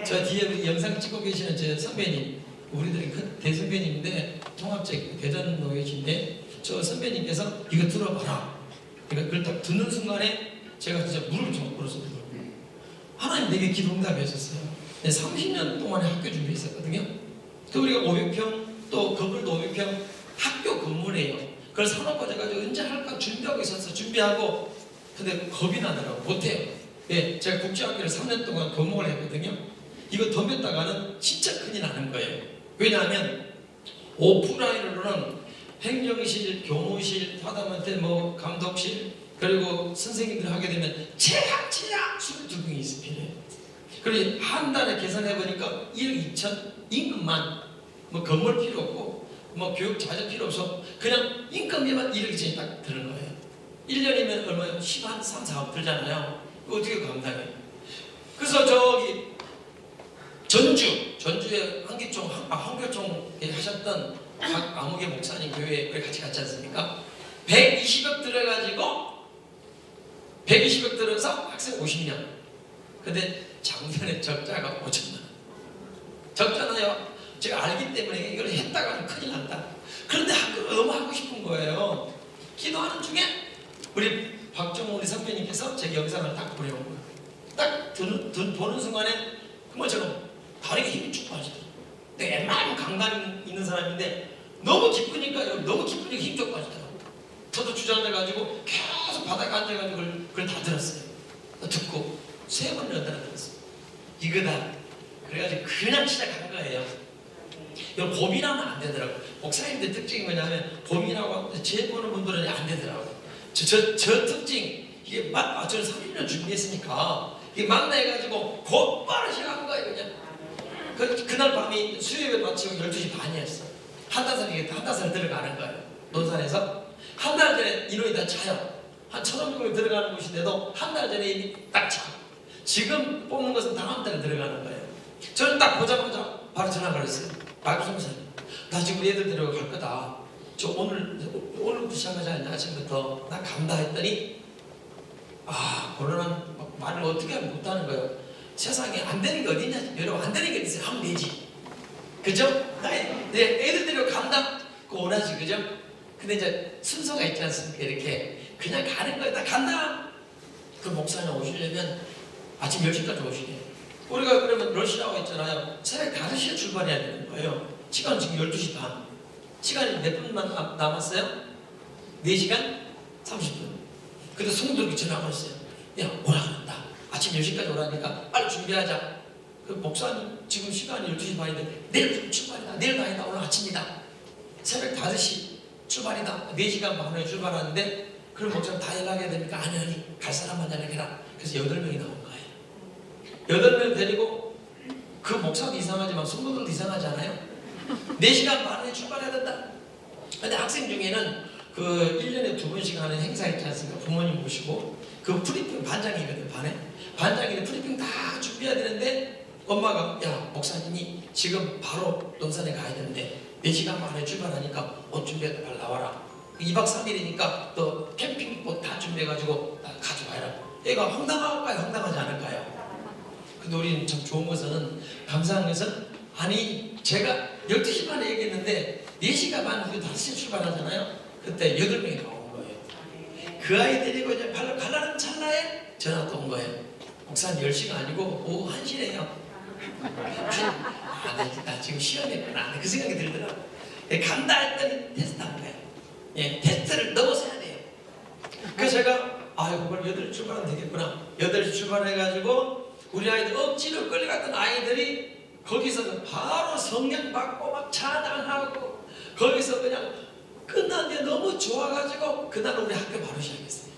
저 뒤에 우리 영상 찍고 계시는 저 선배님, 우리들이 큰 대선배님인데 통합적 대전 노예신데 저 선배님께서 이거 들어봐라. 그러니까 그걸 딱 듣는 순간에 제가 진짜 무릎을 좀 꿇었어요. 하나님 내게 기도 응답하셨어요. 30년 동안에 학교 준비했었거든요. 그 우리가 500평 또 건물도 500평 학교 건물이에요. 그걸 사놓고 제가 언제 할까 준비하고 있었어. 준비하고 근데 겁이 나더라고. 못해요. 예, 제가 국제학교를 3년 동안 근무를 했거든요. 이거 덤볐다가는 진짜 큰일 나는 거예요. 왜냐하면 오프라인으로는 행정실, 교무실, 하다못해 뭐 감독실 그리고 선생님들 하게 되면 최악 22명이 있을 필요해요. 그리고 한 달에 계산해 보니까 1억 2천 임금만 뭐 건물 필요 없고 뭐 교육 자재 필요 없어 그냥 인건비만 1억 2천이 딱 드는 거예요. 1년이면 얼마요? 13, 4억 들잖아요. 그거 어떻게 감당해요? 그래서 저기 전주에 한교총에 하셨던 박아무개 목사님 교회에 우리 같이 갔지 않습니까? 120억 들어가지고 120억 들어서 학생 50명. 근데 작년에 적자가 5천만 원. 적잖아요. 제가 알기 때문에 이걸 했다가는 큰일 난다. 그런데 학교를 너무 하고 싶은 거예요. 기도하는 중에 우리 박정호 우리 선배님께서 제 영상을 딱 보내온 거예요. 딱 보는 순간에 그것처럼 다리가 힘이 쭉 빠지더라고요. 내가 웬만하면 강단 있는 사람인데 너무 기쁘니까 힘 쭉 빠지더라고요. 저도 주저앉아가지고 계속 바닥에 앉아가지고 그걸 다 들었어요. 듣고 3번 연달아 들었어요. 이거다. 그래가지고 그냥 시작한 거예요. 이거 고민하면 안 되더라고요. 목사님들 특징이 뭐냐면 고민하고 제 보는 분들은 안 되더라고요. 저 특징 이게 저는 30년 준비했으니까 이게 만나해가지고 곧바로 시작한 거예요. 그냥 그날 밤이 수요일에 마치고 12시 반이었어. 한다살 들어가는 거예요. 논산에서 한 달 전에 인원이 다 차요. 한 1,500명 들어가는 곳인데도 한 달 전에 이미 딱 차. 지금 뽑는 것은 다음 달에 들어가는 거예요. 저는 딱 보자마자 바로 전화 걸었어요. 마이크 선생님, 나 지금 우리 애들 데리고 갈 거다. 저 오늘부터 시작하지 않냐, 아침부터. 나 간다 했더니, 그러는 말을 어떻게 하면 못하는 거예요. 세상에 안 되는 게 어디 있냐, 여러분, 안 되는 게 있어요. 하면 되지. 그죠? 내 애들 데리고 간다? 그거 원하지, 그죠? 근데 이제 순서가 있지 않습니까? 이렇게. 그냥 가는 거야. 나 간다! 그 목사님 오시려면 아침 10시까지 오시게. 우리가 그러면 러시아고 있잖아요. 새벽 5시에 출발해야 되는 거예요. 시간은 지금 12시 반. 시간이 몇 분만 남았어요? 4시간 30분. 근데 성도들이 전화가 왔어요. 야, 오라 그런다. 아침 10시까지 오라니까 빨리 준비하자. 그 목사님 지금 시간이 12시 반인데 내일 출발이다. 내일 아니다. 오늘 아침이다. 새벽 5시 출발이다. 4시간 반에 출발하는데 그럼 목사님 다 연락해야 되니까 아니 갈 사람만 연락해라. 그래서 8명이 나온 거예요. 8명 데리고 그 목사도 이상하지만 성도들도 이상하지 않아요? 4시간 반에 출발해야 된다. 근데 학생 중에는 그 1년에 2번씩 하는 행사 있지 않습니까? 부모님 모시고 그 프리핑 반장이거든. 반장인데 프리핑 다 준비해야 되는데 엄마가 야 목사님이 지금 바로 논산에 가야 되는데 4시간 반에 출발하니까 옷 준비해서 빨리 나와라. 2박 3일이니까 또 캠핑 다 준비해가지고 가져와라. 애가 황당할까요? 황당하지 않을까요? 근데 우리는 참 좋은 것은 감사한 것은 아니 제가 12시 반에 얘기했는데 4시간 반 후에 5시에 출발하잖아요. 그때 8명이 나온 거예요. 그 아이 데리고 이제 발로 가려는 찰나에 전화가 온 거예요. 목사님 10시가 아니고 오후 1시래요. 나 지금 시험했구나. 그 생각이 들더라고요. 간다 했더니 테스트한 거예요. 예, 테스트를 넘어서야 돼요. 그래서 제가 그걸 8시 출발하면 되겠구나. 8시 출발해가지고 우리 아이들 억지로 끌려갔던 아이들이 거기서 바로 성령 받고 막 찬양하고 거기서 그냥 끝났는데 너무 좋아가지고 그날 우리 학교 바로 시작했어요.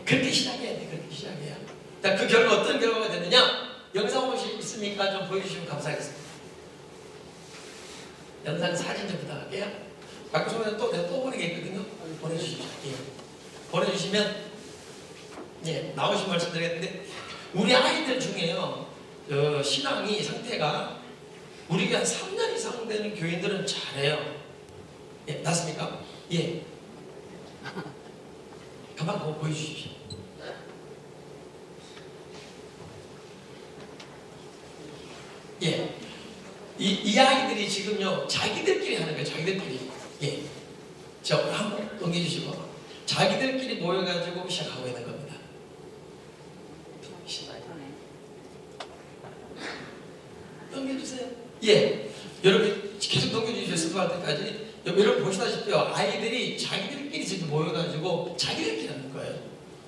그렇게 시작해야 돼. 그렇게 시작해야. 그 결과 어떤 결과가 되느냐? 영상 혹시 있습니까? 좀 보여주시면 감사하겠습니다. 영상 사진 좀 부탁할게요. 박수소면 내가 또 보내게 있거든요. 보내주십시오. 예. 보내주시면 예, 나오신 말씀 드리겠는데 우리 아이들 중에요. 신앙이 상태가 우리가 3년 이상 되는 교인들은 잘해요. 예, 맞습니까? 예. 가만 그거 보여주십시오. 예. 이 아이들이 지금요, 자기들끼리 하는 거예요, 자기들끼리. 예. 자, 한번 넘겨주시고. 자기들끼리 모여가지고 시작하고 있는 겁니다. 넘겨주세요. 예. 여러분, 계속 넘겨주시죠, 스포할 때까지. 여러분 보시다시피 아이들이 자기들끼리 지금 모여가지고 자기들끼리 하는 거예요.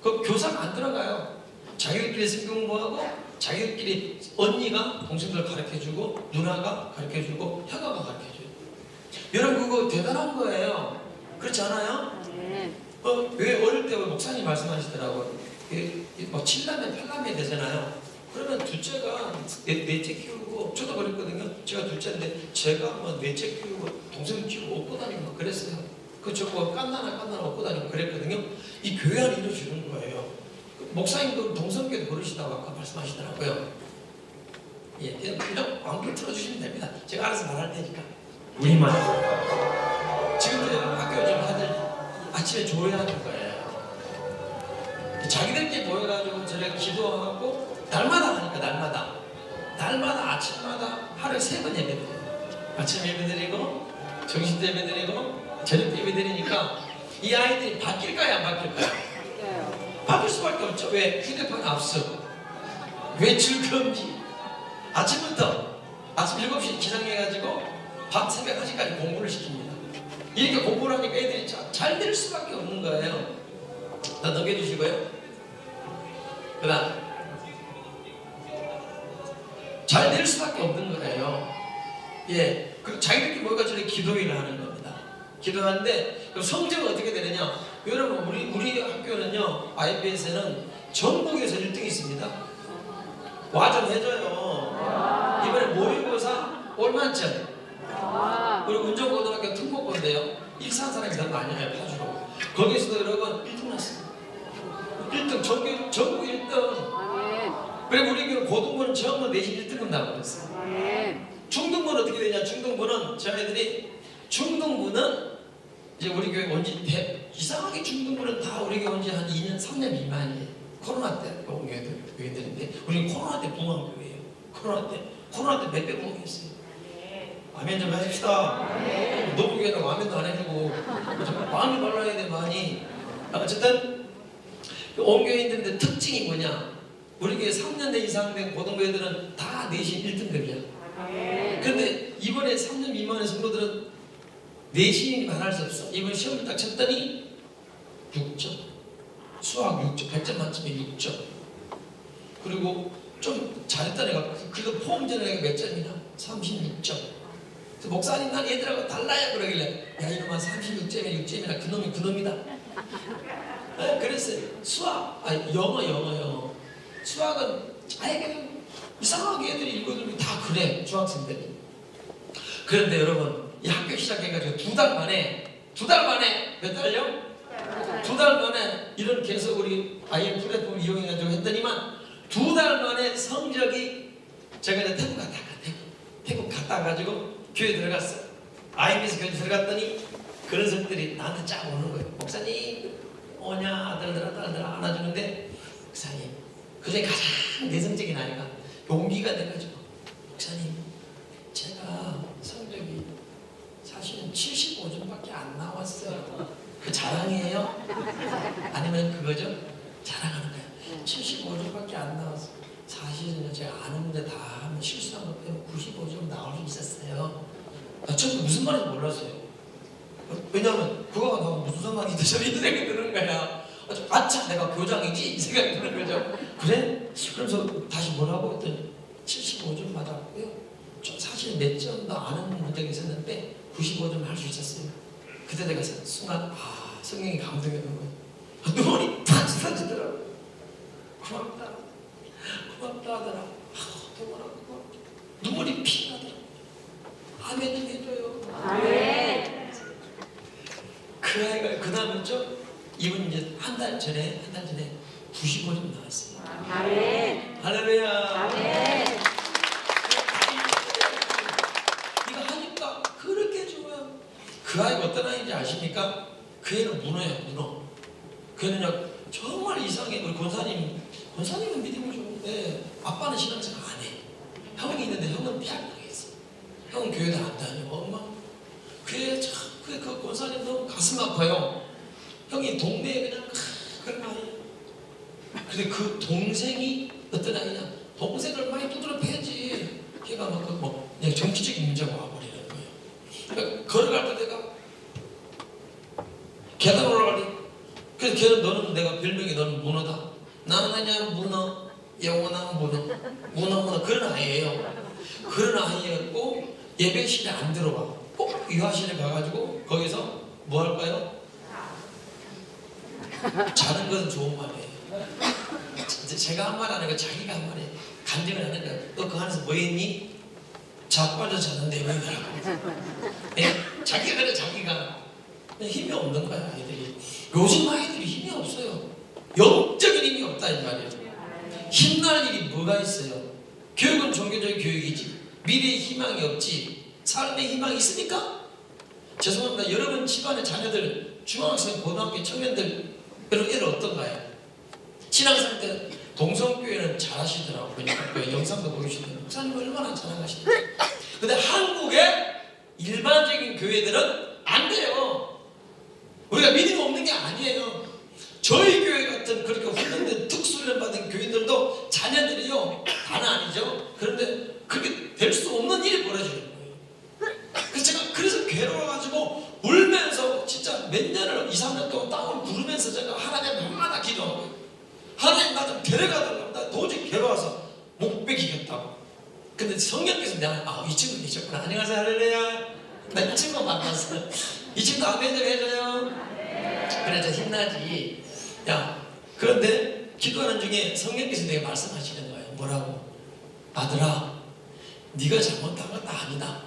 그 교사가 안 들어가요. 자기들끼리 성경 공부하고 자기들끼리 언니가 동생들 가르쳐주고 누나가 가르쳐주고 형아가 가르쳐줘요. 여러분 그거 대단한 거예요. 그렇지 않아요? 왜 어릴 때 목사님 말씀하시더라고요. 뭐 7남매 8남매 되잖아요. 그러면 둘째가 넷째 키우고 저도 그랬거든요. 제가 둘째인데 제가 뭐 넷째 키우고 동생 키우고 업고 다니고 그랬어요. 저거 깐나나 업고 다니고 그랬거든요. 이 교회 안에 이루어지는 거예요. 목사님도 동성교도 그러시다고 아까 말씀하시더라고요. 예, 그냥 마음껏 틀어주시면 됩니다. 제가 알아서 말할 테니까. 우리만 지금도 학교 좀 아들 아침에 조회하는 거예요. 자기들끼리 모여가지고 저녁 기도하고 날마다 하니까 날마다 아침마다 하루에 3번 예배드려요. 아침 예배드리고 정신 예배드리고 저녁 예배드리니까 이 아이들이 바뀔까요 안 바뀔까요? 바뀔 수밖에 없죠. 왜? 휴대폰 압수, 외출 금지. 아침부터 아침 7시 기상해가지고 밤 새벽 1시까지 공부를 시킵니다. 이렇게 공부를 하니까 애들이 잘 될 수밖에 없는 거예요. 다 넘겨주시고요. 그 다음 잘 될 수밖에 없는 거예요. 예, 그 자기들끼리 모여가지고 기도회를 하는 겁니다. 기도하는데 그럼 성적은 어떻게 되느냐? 여러분 우리 학교는요, IBS에는 전국에서 1등이 있습니다. 와 좀 해줘요. 이번에 모의고사 올만점. 그리고 운전고등학교 특목고인데요. 일산 사람이 더 많이 해요, 파주로. 거기서도 여러분 1등 났습니다. 1등 전국 1등. 그리고 우리 교회 고등부는 처음으로 내신 1등급 나고 그랬어요. 중등부는 어떻게 되냐? 중등부는 저희들이 중등부는 이제 우리 교회 온지 이상하게 중등부는 다 우리 교회 온지 한 2년, 3년 미만이에요. 코로나 때 온 교회들인데 우리는 코로나 때 부흥한 교회예요. 코로나 때 몇백 부흥했어요. 아멘 좀 해줍시다. 너무 교회라고 아멘도 안 해주고 많이 발라야 돼 많이. 어쨌든 온 교회인들인데 특징이 뭐냐? 우리 교회 3년 이상 된 고등교회들은 다 내신 1등급이야. 그런데 이번에 3년 미만의 성도들은 내신이 말할 수 없어. 이번 시험을 딱 쳤더니 6점. 수학 6점, 100점 만점에 6점. 그리고 좀 잘했던 애가 그래도 포옹전 애가 몇 점이나? 36점. 그래서 목사님 난 얘들하고 달라요 그러길래 야 이놈아 36점에 6점이나 그놈이 그놈이다. 그랬어요. 수학, 아니 영어. 수학은 아예 그냥 이상하게 애들이 읽어들면 다 그래 중학생들이. 그런데 여러분 이 학교 시작해가지고 2달 만에 몇 달요? 2달 만에 이런 계속 우리 IM 플랫폼을 이용해가지고 했더니만 2달 만에 성적이 제가 이제 태국 갔다 가지고 교회 들어갔어요. IM에서 교회 들어갔더니 그런 성들이 나한테 쫙 오는 거예요. 목사님 오냐 아들들아 안아주는데 목사님 그중에 가장 내성적인 아이가 용기가 돼가지고 목사님 제가 성적이 사실은 75점밖에 안 나왔어요. 그 자랑이에요? 아니면 그거죠? 자랑하는 거예요. 75점밖에 안 나왔어요. 사실은 제가 아는 문제 다 하면 실수한 것 때문에 95점 나올 수 있었어요. 나 처음에 무슨 말인지 몰랐어요. 왜냐하면 그거가 나하고 무슨 상관인데 저는 이 생각이 드는 거야. 아차 내가 교장이지 이 생각이 드는 거죠. 그래? 그래서 다시 뭐라고 했더니 75점 받았고요. 사실 몇 점도 아는 문제가 있었는데 95점 할 수 있었어요. 그때 내가 순간 성령이 감동이 되는 거예요. 눈물이 팍 쏟아지더라고요. 고맙다 하더라. 너무나 고맙다. 눈물이 피 나더라. 아멘 좀 해줘요. 아멘. 그 아이가 그 다음에죠. 이분 이제 한 달 전에 95점 나왔어요. 아멘. 할렐루야. 아멘. 이거 하니까 그렇게 좋아요. 그 아이가 어떤 아이인지 아십니까? 그 애는 문어예요, 문어. 그 애는요 정말 이상해. 우리 권사님은 믿음이 좋은데 아빠는 신앙생활 안 해. 형이 있는데 형은 대학 나가있어. 형은 교회도 안 다녀. 엄마 그애 참 그 권사님 너무 가슴 아파요. 형이 동네에 그냥 그런 아이야. 근데 그 동생이 어떤 아이냐? 동생을 많이 두드려 패지. 걔가 막 그냥 정치적인 문제가 와버리는 거예요. 그러니까 걸어갈 때 내가 계단 올라가니 그래서 걔는 너는 내가 별명이 너는 문어다. 나는 그냥 문어, 영원한 문어 그런 아이예요. 그런 아이였고 예배실에 안 들어와. 꼭 유아실에 가가지고 거기서 뭐 할까요? 자는 것은 좋은 말이에요. 제가 한 말 아니고 자기가 한 말이에요. 간증을 하는 거예요. 너 그 안에서 뭐 했니? 자빠져 자는데 왜 그러고? 예? 자기가 그래 자기가 힘이 없는 거야 아이들이. 요즘 아이들이 힘이 없어요. 영적인 힘이 없다 이 말이에요. 힘날 일이 뭐가 있어요? 교육은 종교적인 교육이지. 미래의 희망이 없지. 삶의 희망이 있습니까? 죄송합니다. 여러분 집안의 자녀들 중학생, 고등학교 청년들 여러분 애들 어떤가요? 신앙생활 때 동성교회는 잘하시더라고요. 그 영상도 보여주시더라고요. 목사님 얼마나 자랑하시는지. 근데 한국의 일반적인 교회들은 안 돼요. 우리가 믿음이 없는 게 아니에요. 저희 교회 같은 그렇게 훈련된 특수훈련 받은 교인들도 자녀들이요 다는 아니죠. 그런데 그렇게 될 수 없는 일이 벌어지는 거예요. 그래서 괴로워가지고 울면서 진짜 몇 년을 2, 3년 동안 땅을 구르면서 제가 하나님 밤마다 기도한 거예요. 하나님 나 좀 데려가달라고. 나 도저히 괴로워서 못 베기겠다고. 근데 성령께서 내가 이 친구 있었구나. 안녕하세요 할렐루야. 나 이 친구 만났어요. 이 친구 아멘 좀 해줘요. 그래 저 힘나지. 야 그런데 기도하는 중에 성령께서 내게 말씀하시는 거예요. 뭐라고? 아들아 네가 잘못한 것도 아니다.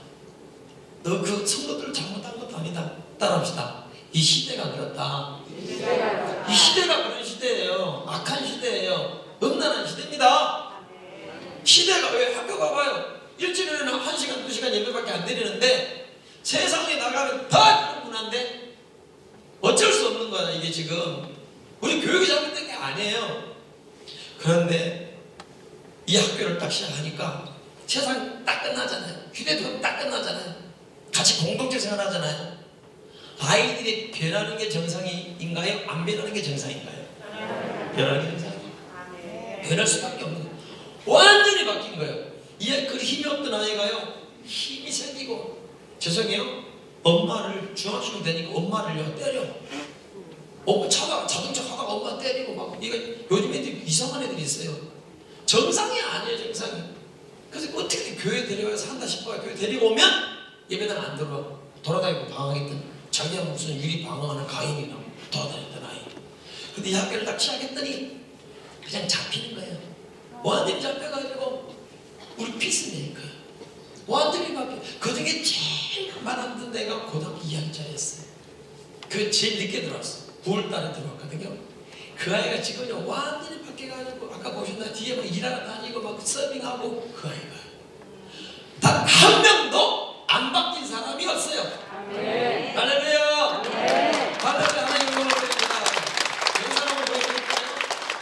너 그 성도들 잘못한 것도 아니다. 따라합시다. 이 시대가 그렇다. 이 시대가 그런 시대예요. 악한 시대예요. 음란한 시대입니다. 시대가 왜 학교 가봐요. 일주일에는 1시간, 2시간 예배밖에 안 드리는데 세상에 나가면 다 그런 문화인데 어쩔 수 없는 거야. 이게 지금 우리 교육이 잘못된 게 아니에요. 그런데 이 학교를 딱 시작하니까 세상 딱 끝나잖아요. 휴대폰 딱 끝나잖아요. 같이 공동체 생활하잖아요. 아이들이 변하는 게 정상인가요? 안 변하는 게 정상인가요? 변하는 게 정상이에요. 변할 수밖에 없는 거예요. 완전히 바뀐 거예요. 그 힘이 없던 아이가요, 힘이 생기고, 죄송해요, 엄마를 중학생 되니까 엄마를요 때려. 자동차 하다가 엄마 때리고 막. 이거 요즘 애들 이상한 애들이 있어요. 정상이 아니에요, 정상이. 그래서 어떻게든 교회 데려가서 한다 싶어요. 교회 데리고 오면 예배당 안 들어와. 돌아다니고 방황했던, 자기가 무슨 유리 방황하는 가인이나 돌아다녔던 아이. 근데 이 학교를 딱 시작했더니 그냥 잡히는 거예요. 완전히 잡혀가지고 우리 피스메이커예요. 완전히 바뀌어. 그 중에 제일 말 안 듣는 애가 고등학교 2학년짜리였어요. 그 제일 늦게 들어왔어. 9월달에 들어왔거든요. 그 아이가 지금요 완전히 바뀌어가지고, 아까 보셨나 뒤에 막 일하러 다니고 막 서빙하고, 그 아이가 단 한 명도 안 바뀐 사람이 없어요. 할렐루야. 할렐루야. 하나님 영광드립니다. 영상을 보여드릴까요?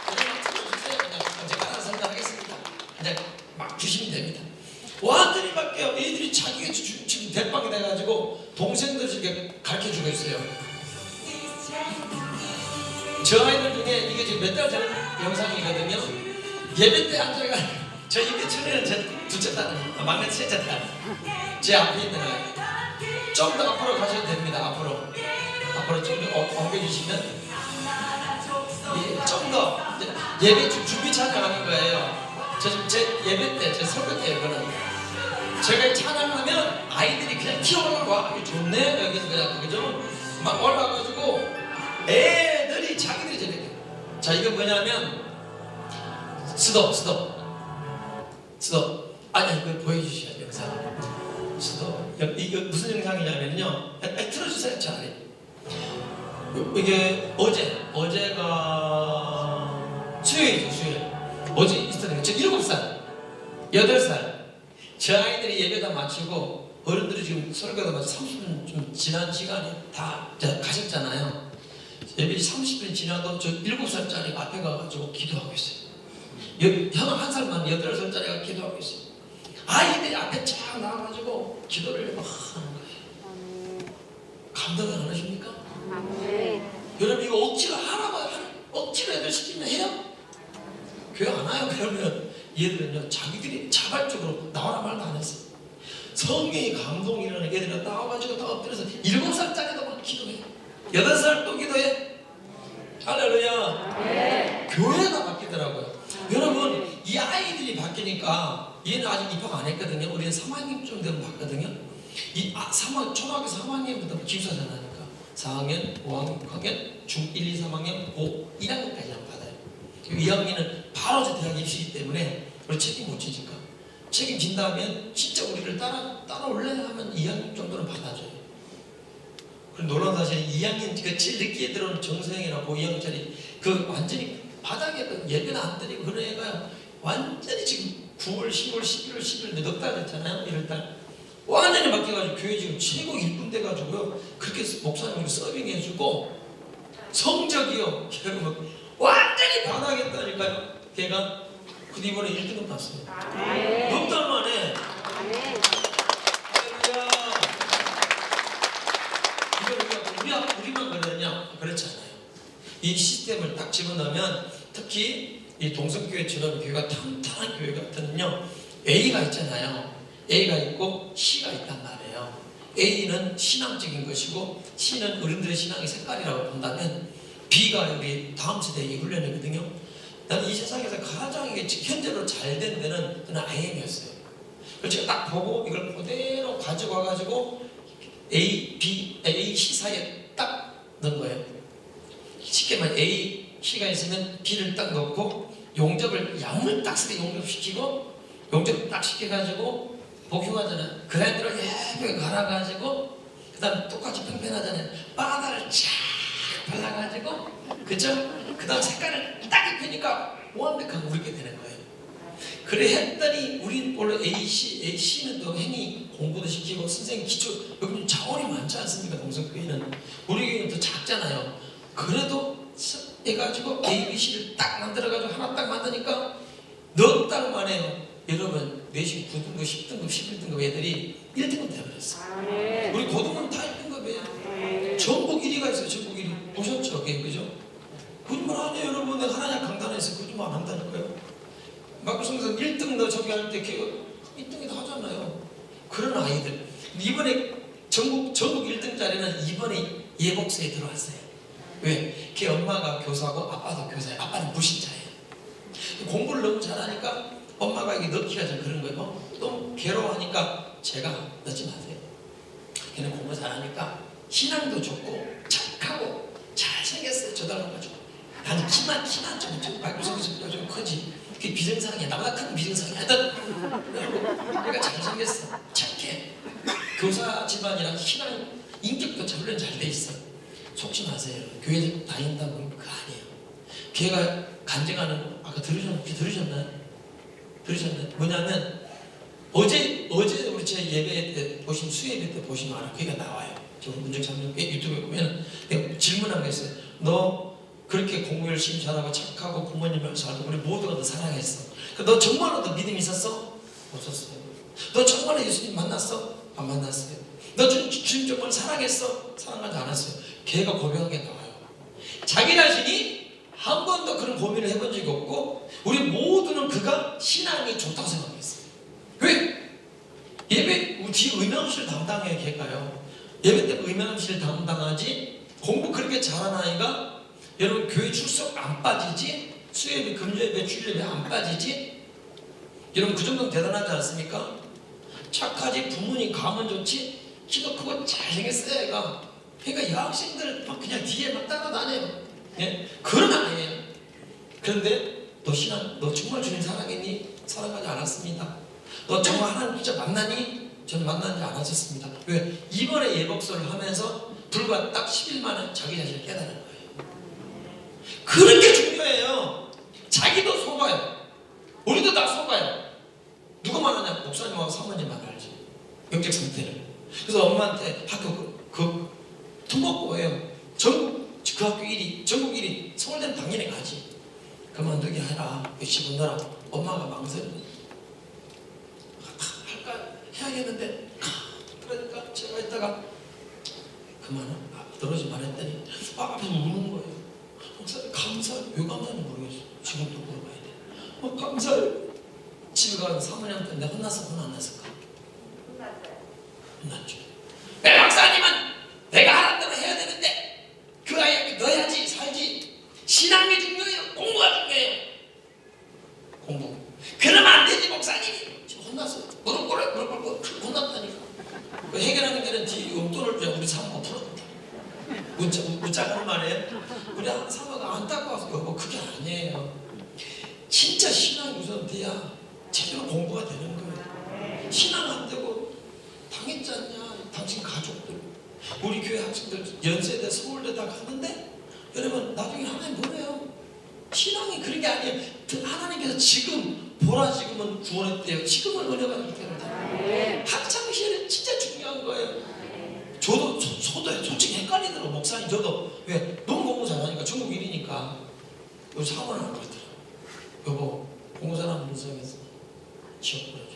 그냥 막 틀어주세요. 그냥 제가 알아서 설명하겠습니다. 그냥 막 주시면 됩니다. 완전히 바뀌어요. 애들이 자기가 지금 대빵이 돼가지고 동생들 지금 가르쳐주고 있어요. 저 아이들 중에 이게 지금 몇 달 전 영상이거든요. 예배 때 앉아가 저 입에 처리는 제 둘째 딸, 막내 셋째 딸, 제 앞에 있는 아이. 좀 더 앞으로 가셔도 됩니다. 앞으로 좀 더 옮겨주시면, 좀 더 예배 준비 찬양하는 거예요. 저 지금 제 예배 때, 제 설교 때 이거는 제가 찬양하면 아이들이 그냥 튀어올라와. 이게 좋네 여기서 그냥 그죠? 막 올라가가지고 애들이 자기들이 저렇게. 자, 이거 뭐냐면 스톱. 아니 이거 보여주셔야죠. 영상 스톱. 이거 무슨 영상이냐면요, 틀어주세요. 차라리. 이게 어제가 수요일이죠. 수요일. 어제 있었던 저 7살 8살 저 아이들이 예배다 마치고, 어른들이 지금 설교다 마치고 30분 좀 지난 시간이 다 가셨잖아요. 예배 30분 지나도 저 7살짜리가 앞에 가가지고 기도하고 있어요. 형 1살만 8살짜리가 기도하고 있어요. 아이들이 앞에 쫙 나와가지고 기도를 막 하는 거예요. 감동을 안 하십니까? 여러분 이거 억지로 억지로 애들 시키면 해요? 교회 안 와요? 그러면 얘들은요 자기들이 자발적으로 나오라 말도 안 했어요. 성령의 감동이 일어나는 애들은 나와가지고 다 엎드려서 7살짜리도 막 기도해. 8살 또 기도해. 할렐루야. 교회가 바뀌더라고요. 여러분 이 아이들이 바뀌니까, 얘는 아직 입학 안 했거든요. 우리는 3학년쯤 되면 받거든요. 초등학교 3학년부터 기숙사 전화니까 4학년, 5학년, 6학년, 중1, 2, 3학년, 5, 1학년까지 안 받아요. 2학년은 바로 저 대학 입시이기 때문에 우리 책임 못 지니까. 책임진다면 진짜 우리를 따라올래 하면 2학년 정도는 받아줘요. 그리고 놀라운 사실은 2학년 그 제일 늦게 들어온 정서영이라고 2학년짜리 그 완전히 바닥에 예배는 안 드리고 그런 애가 완전히 지금 9월, 10월, 11월, 11월 넉 달 됐잖아요. 1월달 완전히 바뀌어가지고 교회 지금 최고 일꾼 돼가지고요. 그렇게 목사님이 서빙해주고 성적이요. 여러분 완전히 반하겠다니까요. 걔가 그 이번에 1등급 났어요. 넉 달 만에. 이걸 우리만 그러냐? 그렇지 않아요. 이 시스템을 딱 집어넣으면, 특히 이 동성교회처럼 교회가 탄탄한 교회 같은요, A가 있잖아요. A가 있고 C가 있단 말이에요. A는 신앙적인 것이고 C는 어른들의 신앙의 색깔이라고 본다면, B가 우리 다음 세대의 훈련이거든요. 나는 이 세상에서 가장 현재로 잘 된 데는 저는 IM이었어요. 그래서 제가 딱 보고 이걸 그대로 가지고 와가지고 A, B, A, C 사이에 딱 넣은 거예요. 쉽게 말해 A, C가 있으면 B를 딱 넣고 용접을 야물딱스게 용접시키고, 용접 딱 시켜가지고 복용하잖아요. 그라인더로 예쁘게 갈아가지고 그 다음 똑같이 평평하잖아요. 바다를 쫙 발라가지고, 그죠? 그 다음 색깔을 딱 입히니까 완벽하게 우리게 되는 거예요. 그래 했더니 우린 원래 A씨는 또 행위 공부도 시키고 선생님 기초 여기 자원이 많지 않습니까? 동성교회는 우리 교회는 더 작잖아요. 그래도 해가지고 A, B, C를 딱 만들어가지고 하나 딱 만드니까 넉 달 만에 여러분 내신 9등급, 10등급, 11등급 애들이 1등급 돼버렸어요. 우리 고등은 다 1등급이에요. 전국 1위가 있어요. 전국 1위 보셨죠? 그죠? 거짓말 안 해요 여러분. 내가 하나님 강단에서 거짓말 안 한다니까요. 마크송에서 1등 너 저기 할 때 걔가 1등이 다 하잖아요. 그런 아이들 이번에 전국 1등짜리는 이번에 예복서에 들어왔어요. 왜? 걔 엄마가 교사고 아빠도 교사예요. 아빠는 불신자예요. 공부를 너무 잘하니까 엄마가 이게 넣기가 좀 그런 거예요. 또 괴로워하니까 제가 넣지 마세요. 걔는 공부 잘하니까 신앙도 좋고 착하고 잘생겼어요. 저 닮아가지고 나는 키만 좀 마크송에서 좀 크지. 그게 비정상이야. 나보다 큰 비정상이야. 그러니까 잘생겼어. 착해. 교사 집안이랑 신앙 인격도 물론 잘 돼 있어. 속지 마세요. 교회 다닌다고 그거 아니에요. 걔가 간증하는 거 아까 들으셨나요? 뭐냐면 어제 우리 제 예배 때 보시면 수예배 때 보시면 알아. 그게 나와요. 저 문정 참여 유튜브에 보면 내가 질문한 게 있어요. 너 그렇게 공부 열심히 잘하고 착하고 부모님을 잘하고 우리 모두가 너 사랑했어. 너 정말로 너 믿음 있었어? 없었어요. 너 정말로 예수님 만났어? 안 만났어요. 너 주님 정말 사랑했어? 사랑하지 않았어요. 걔가 고백한 게 나와요. 자기 자신이 한 번도 그런 고민을 해본 적이 없고 우리 모두는 그가 신앙이 좋다고 생각했어요. 왜? 예배 우리 뒤에 의명실 담당해 걔가요. 예배 때 의명실 담당하지 공부 그렇게 잘하는 아이가 여러분 교회 출석 안 빠지지? 수요예배, 금요예배, 주일예배 안 빠지지? 여러분 그 정도는 대단하지 않습니까? 착하지, 부모님 가면 좋지, 키도 크고 잘생겼어요 애가. 그러니까 여학생들 막 그냥 뒤에 막 따라다녀요. 예? 그런 아이예요. 그런데 너 정말 주님 사랑했니? 사랑하지 않았습니다. 너 정말 하나님 진짜 만나니? 저는 만나지 않았었습니다. 왜? 이번에 예복서를 하면서 불과 딱 10일 만에 자기 자신을 깨달은 거예요. 그렇게 중요해요. 자기도 속아요. 우리도 다 속아요. 누가 말하냐? 목사님하고 사모님만 알지. 영적 상태를. 그래서 엄마한테 학교 그 등록고예요. 전국 그 학교 1위, 전국 1위. 서울대는 당연히 가지. 그만두게 해라. 열심히 본다라. 엄마가 망설여. 할까 해야겠는데. 그러니까 제가 있다가 그만은 떨어지 말했더니 앞에서 우는 거예요. 목사님 감사해요. 왜 감사한지 모르겠어. 지금도 물어봐야 돼. 감사해요. 집에 가서 사모님한테 내가 혼났어? 혼 안 났을까? 혼났죠. 내 박사님은 내가 하라는 대로 해야 되는데 그 아이에게 넣어야지 살지. 신앙이 중요해요. 공부가 중요해요. 공부. 그러면 안 되지 목사님이. 지금 혼났어요. 무릎 꿇고 혼났다니까. 그 해결하는 길은 뒤 용돈을 줘. 우리 사모가 풀어준다. 웃자고 말이에요. 우리 사모가 안타까워서 여보 그게 아니에요. 진짜 신앙이 우선 돼야 제대로 공부가 되는 거예요. 신앙 안 되고 당했지 않냐? 당신 가족들 우리 교회 학생들 연세대 서울대 다 갔는데 여러분 나중에 하나님 뭐래요? 신앙이 그런 게 아니에요. 하나님께서 지금 보라 지금은 구원했대요. 지금은 은혜가 있기 때문에 학창 시절에 진짜 중요한 거예요. 저도 솔직히 헷갈리더라고. 목사님 저도 왜 너무 공부 잘하니까 전국 1위니까 여기 사고는 안 그렇더라고. 여보 공부 잘하면 문성에서 취업 보내줘.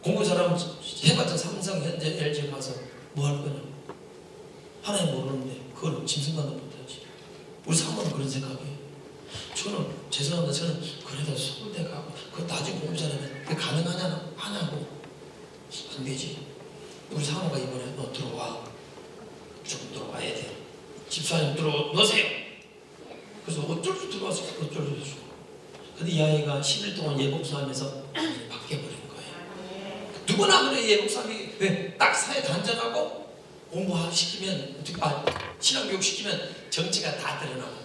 공부 잘하면 해봤자 삼성 현재 LG 가서 뭐 할 거냐. 하나님 모르는데 그걸 짐승만도 못하지. 우리 사모는 그런 생각이에요. 저는 죄송합니다. 저는 그래도 서울대 가고 그 나중에 공부 잘하면 그게 가능하냐 하냐고 안 되지. 우리 사모가 이번에 너 들어와. 무조건 들어와야 돼. 집사님 넣으세요. 그래서 어쩔 수 들어와서 어쩔 수 있어. 근데 이 아이가 10일 동안 예복서 하면서 바뀌어버린 거예요. 누구나 그래. 예복사람이 왜 딱 사회 단전하고 공부시키면 신앙교육 시키면 정치가 다 드러나는 거예요.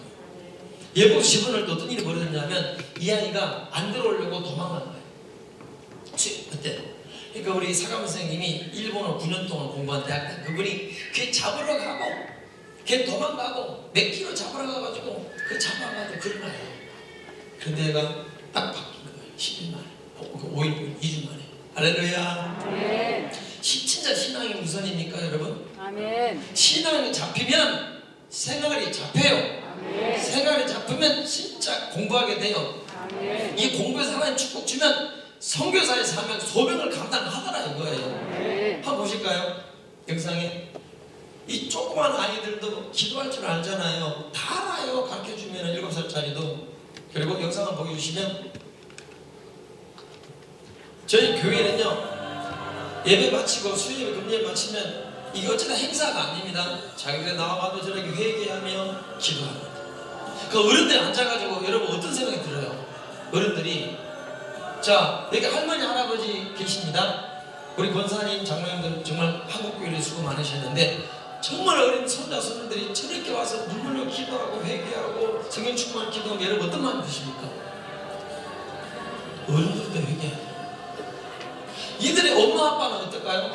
예복서 집어넣을 어떤 일이 벌어졌냐면 이 아이가 안 들어오려고 도망간 거예요. 그때 그러니까 우리 사감 선생님이 일본어 9년 동안 공부한 대학 그분이 걔 잡으러 가고 걔 도망가고 몇 킬로 잡으러 가가지고 그 잡아가지고 그러나요. 근데 얘가 딱 바뀐 거예요. 10일 만에, 5일, 2주 만에. 할렐루야. 아멘. 진짜 신앙이 우선입니까, 여러분? 아멘. 신앙이 잡히면 생활이 잡혀요. 아멘. 생활이 잡히면 진짜 공부하게 돼요. 아멘. 이 공부에서 하나님 축복 주면 선교사의 사명 소명을 감당하더라 이거예요. 아멘. 한번 보실까요? 영상에 이 조그만 아이들도 기도할 줄 알잖아요. 다 알아요. 가르쳐주면 7살짜리도. 그리고 영상 한번 보여주시면 저희 교회는요 예배 마치고 수요일 금요일 마치면 이게 어쩌다 행사가 아닙니다. 자기들 나와가지고 저렇게 회개하며 기도합니다. 그 어른들이 앉아가지고 여러분 어떤 생각이 들어요? 어른들이 자 여기 할머니 할아버지 계십니다. 우리 권사님 장로님들 정말 한국교회에 수고 많으셨는데 정말 어린 손자 손녀들이 저렇게 와서 눈물로 기도하고 회개하고 성령 충만 기도하면 여러분 어떤 마음이 드십니까? 어른들도 회개해요. 이들의 엄마 아빠는 어떨까요?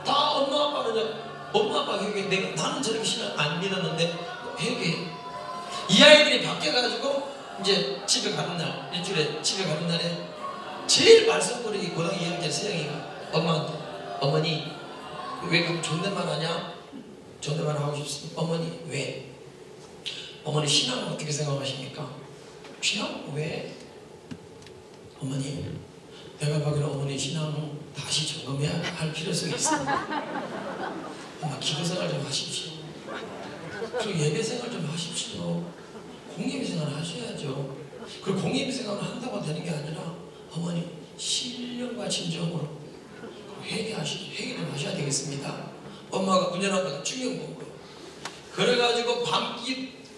다 엄마 아빠는요 엄마 아빠 회개 나는 저렇게 신앙 안 믿었는데 회개해. 이 아이들이 바뀌어가지고 이제 집에 가는 날 일주일에 집에 가는 날에 제일 말썽거리기 고등학교 2학년 세영이가 엄마한테 어머니 왜 그럼 존댓말 하냐? 존댓말 하고 싶습니다. 어머니 왜? 어머니 신앙은 어떻게 생각하십니까? 신앙 왜? 어머니 내가 보기에는 어머니 신앙 다시 점검해야 할 필요성이 있습니다. 엄마 기도 생활 좀 하십시오. 그리고 예배 생활 좀 하십시오. 공예비 생활 하셔야죠. 그리고 공예비 생활을 한다고 되는 게 아니라 어머니 신령과 진정으로 회개 좀 하셔야 되겠습니다. 엄마가 운전하다가 충격 본 거예요. 그래가지고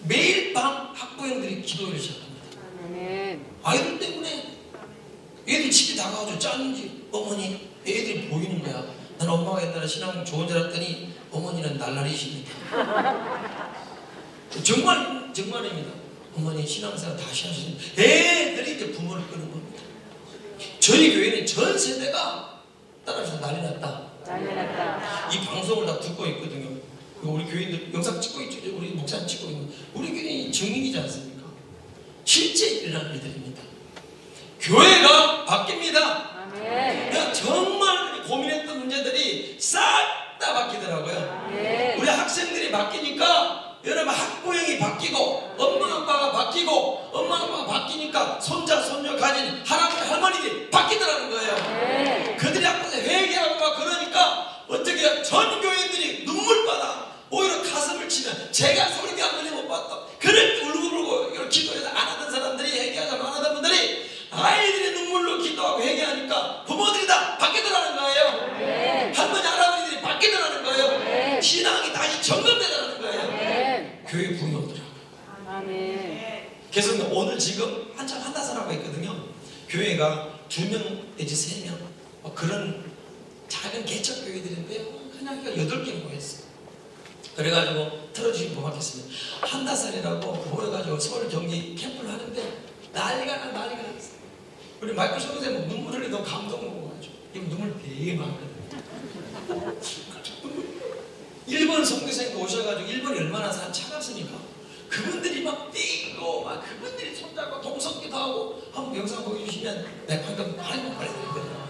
매일 밤 학부형들이 기도를 시작합니다. 아멘. 아이들 때문에 애들이 집에 나가가지고 짰는지 어머니 애들이 보이는 거야. 난 엄마가 옛날에 신앙 좋은 줄 알았더니 어머니는 날라리십니다. 정말입니다. 어머니 신앙생활 다시 하시는 애들이 이제 부모를 끄는 겁니다. 저희 교회는 전 세대가 따라서 난리 났다. 난리 났다. 이 방송을 다 듣고 있거든요. 우리 교인들 영상 찍고 있죠. 우리 목사님 찍고 있는 우리 교인이 증인이지 않습니까? 실제 일어난 일들입니다. 교회가 바뀝니다. 아멘. 내가 정말 고민했던 문제들이 싹 다 바뀌더라고요. 아멘. 우리 학생들이 바뀌니까 여러분 학부형이 바뀌고 엄마 아빠가 바뀌고 엄마 아빠가 바뀌니까 손자 손녀 가진 할아버지 할머니들이 바뀌더라는 거예요. 아멘. 그들이 앞에서 회개하고 막 그러니까 어떻게 전 교인들이 눈물바다 오히려 가슴을 치면 제가 소리도 한 번에 못 봤다. 그렇게 울고 이렇게 기도해서 안 하던 사람들이 회개하자고 안 하던 분들이 아이들의 눈물로 기도하고 회개하니까 부모들이 다 바뀌더라는 거예요. 아멘. 할머니 할아버지들이 바뀌더라는 거예요. 아멘. 신앙이 다시 점검되더라는 거예요. 아멘. 교회 부흥이 오더라고요. 아멘. 그래서 오늘 지금 한참 한다사라고 있거든요. 교회가 2명 내지 3명 그런 작은 개척 교회들인데요. 그냥 8개 모였어요. 그래가지고 틀어주시면 고맙겠습니다. 한다살이라고 모여가지고 서울 경기 캠프를 하는데 난리가 났어요. 우리 마이클 선생님 눈물 흘리던 감동 먹어가지고 이거 눈물 되게 많거든요. 일본 선교사님도 오셔가지고 일본이 얼마나 차갑습니까? 그분들이 막 뛰고 막 그분들이 손잡고 동성기도 하고 한번 영상 보여주시면 내가 방금 말해드렸거든요.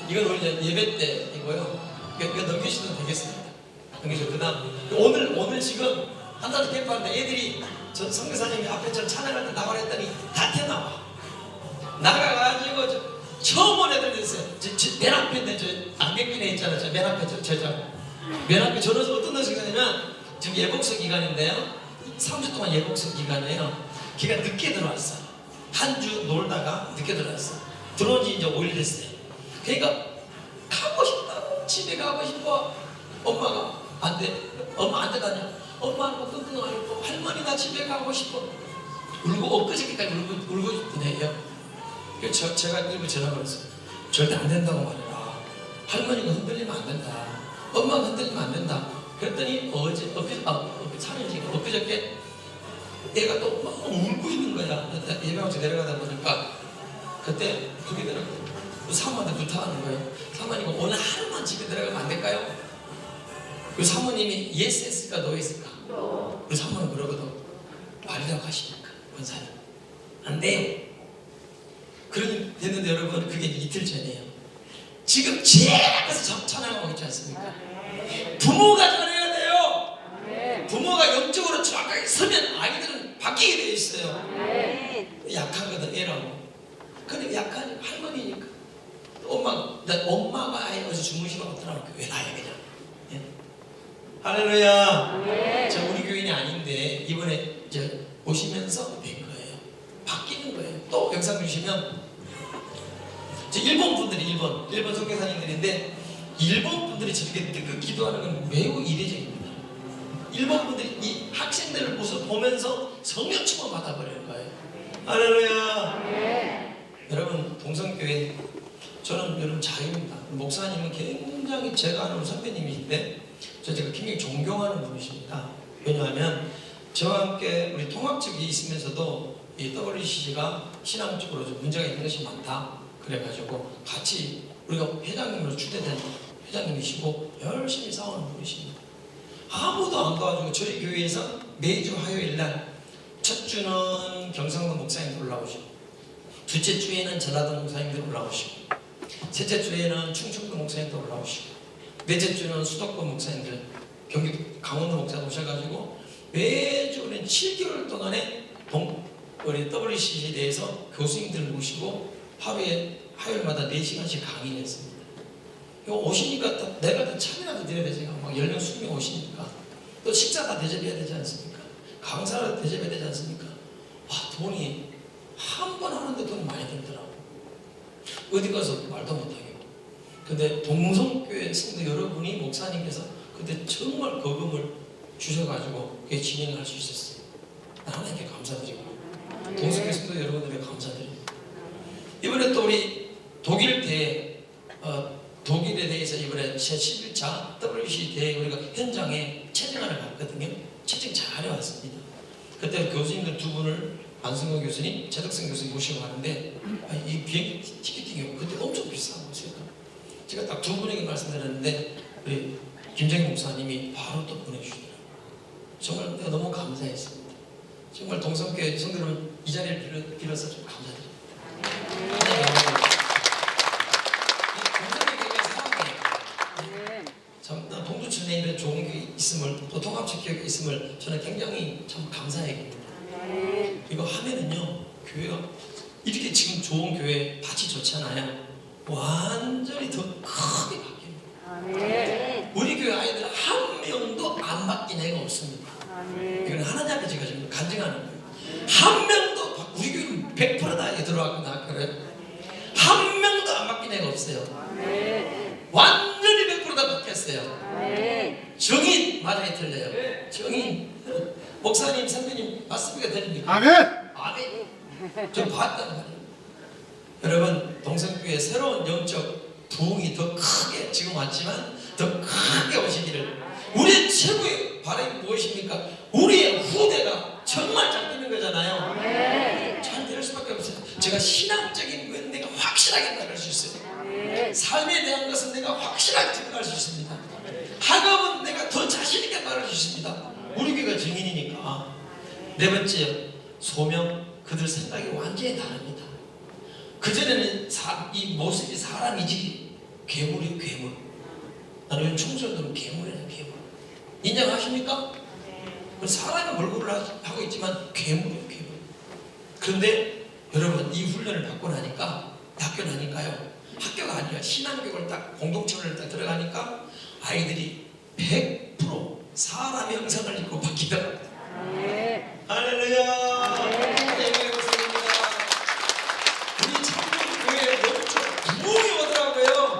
이건 우리 예배 때 이거요. 이거 넘기시면 되겠습니다. 넘기시고 그다음 오늘 지금 한 달 캠프하는데 애들이 전 선교사님이 앞에 저 찬양할 때 나가라 했더니 다 튀어나와. 나가가지고 처음 온 애들 됐어요. 맨 앞에 있는 저 안경 낀 애 있잖아요. 저 맨 앞에 맨 앞에 저는 어떤 녀석이냐면 지금 예복서 기간인데요. 3주 동안 예복서 기간이에요. 걔가 늦게 들어왔어요. 한 주 놀다가 늦게 들어왔어요. 들어온 지 이제 5일 됐어요. 그러니까 가고 싶다고 집에 가고 싶어. 엄마가 안 돼. 엄마 안 되다냐. 엄마는 뭐 끙끙 앓고 할머니 나 집에 가고 싶어. 울고 엊그저께까지 울고 싶은 애예요. 그래서 제가 일부 전화 걸었어요. 절대 안 된다고 말해라. 할머니가 흔들리면 안 된다. 엄마가 흔들리면 안 된다. 그랬더니 엊그저께 애가 또 막 울고 있는 거야. 예배하고 내려가다 보니까 그때 그게 되더라고요. 사모한테 부탁하는 거예요. 사모님 오늘 하루만 집에 들어가면 안 될까요? 그 사모님이 예스 했을까 노 했을까? 우리 사모는 그러거든. 말이라고 하십니까? 권사님 안 돼요. 그런 됐는데 여러분 그게 이틀 전이에요. 지금 제일 앞에서 찬양하고 있지 않습니까? 부모가 잘해야 돼요. 부모가 영적으로 정확하게 서면 아이들은 바뀌게 되어 있어요. 약하거든 애라고. 근데 약한 할머니니까 엄마가 아예 어제 주무시러 왔더라고. 왜 나야 그냥. 예? 할렐루야. 저 우리 교인이 아닌데 이번에 이제 오시면서 된 거예요. 바뀌는 거예요. 또 영상 주시면 저 일본 분들이 일본 선교사님들인데 일본 분들이 저렇게 그 기도하는 건 매우 이례적입니다. 일본 분들이 이 학생들을 보면서 성령 충만 받아버리는 거예요. 할렐루야. 여러분 동성교회 저는 여러분 자유입니다. 목사님은 굉장히 제가 아는 선배님이신데 제가 굉장히 존경하는 분이십니다. 왜냐하면 저와 함께 우리 통합적이 있으면서도 이 WCC가 신앙적으로 좀 문제가 있는 것이 많다. 그래가지고 같이 우리가 회장님으로 추대된 회장님이시고 열심히 싸우는 분이십니다. 아무도 안 도와주고 저희 교회에서 매주 화요일날 첫 주는 경상도 목사님들 올라오시고 둘째 주에는 전라도 목사님들 올라오시고 셋째 주에는 충청도 목사님들 올라오시고 넷째 주는 수도권 목사님들 경기도 강원도 목사 오셔가지고 매주 우리는 7개월 동안에 우리 WCC에 대해서 교수님들 모시고 하루에 화요일마다 4시간씩 강의를 했습니다. 이거 오시니까 내가 다 참여라도 드려야 되잖아요. 막 10명, 20명 오시니까 또 식사 다 대접해야 되지 않습니까? 강사를 대접해야 되지 않습니까? 와, 돈이 한 번 하는데 돈이 많이 들더라고. 어디 가서 말도 못하겠고. 근데 동성교회 성도 여러분이 목사님께서 그때 정말 거금을 주셔가지고 그게 진행을 할 수 있었어요. 하나님께 감사드리고 동성교회 성도 여러분들에게 감사드립니다. 이번에 또 우리 독일에 대해서 이번에 제 11차 WC 대회 우리가 현장에 체증하러 갔거든요. 체증 잘 해왔습니다. 그때 교수님들 두 분을 안승호 교수님, 최덕성 교수님 모시고 가는데 이 비행기 티켓팅이 그때 엄청 비싼 거였어요. 제가 딱 두 분에게 말씀드렸는데 우리 김정희 목사님이 바로 또 보내주시더라고요. 정말 내가 너무 감사했습니다. 정말 동성교회 성도 여러분 이 자리를 빌어서 좀 감사드립니다. 동두천에 이런 좋은 게 있음을 또 통합적 교회가 있음을 저는 굉장히 참 감사해요. 이거 하면은요 교회가 이렇게 지금 좋은 교회 밭이 좋잖아요. 완전히 더 크게 바뀝니다. 우리 교회 아이들 한 명도 안 바뀐 애가 없습니다. 이건 하나님 앞에 제가 지금 간증하는 거예요. 한 명도 우리 교회는 100%다 들어왔거나 학교를 한 명도 안 바뀐 애가 없어요. 완전히 100%다 바뀌었어요. 정인 맞아요, 틀려요. 정인 목사님, 선배님 말씀이가 들립니까? 아멘. 아멘. 좀 봤단 말이에요. 여러분 동성교회 새로운 영적 부흥이 더 크게 지금 왔지만 더 크게 오시기를. 우리의 최고의 바람이 무엇입니까? 우리의 후대가 정말 잘 되는 거잖아요. 잘 될 수밖에 없어요. 제가 신앙적인 건 내가 확실하게 나갈 수 있어요. 삶에 대한 것은 내가 확실하게 생각할 수 있습니다. 학업은 내가 더 자신 있게 말할 수 있습니다. 우리 교회가 증인이니까. 네 번째, 소명. 그들 생각이 완전히 다릅니다. 그전에는 이 모습이 사람이지 괴물이 괴물. 나는 청소년들은 괴물이에요, 괴물. 인정하십니까? 사람의 얼굴을 하고 있지만 괴물이에요, 괴물. 그런데 여러분 이 훈련을 받고 나니까 학교 나니까요. 학교가 아니라 신앙교육을 딱 공동체를 딱 들어가니까 아이들이 100% 사람 형상을 입고 바뀌더라고요. 할렐루야. 우리 참교회 영적 부흥이 오더라고요.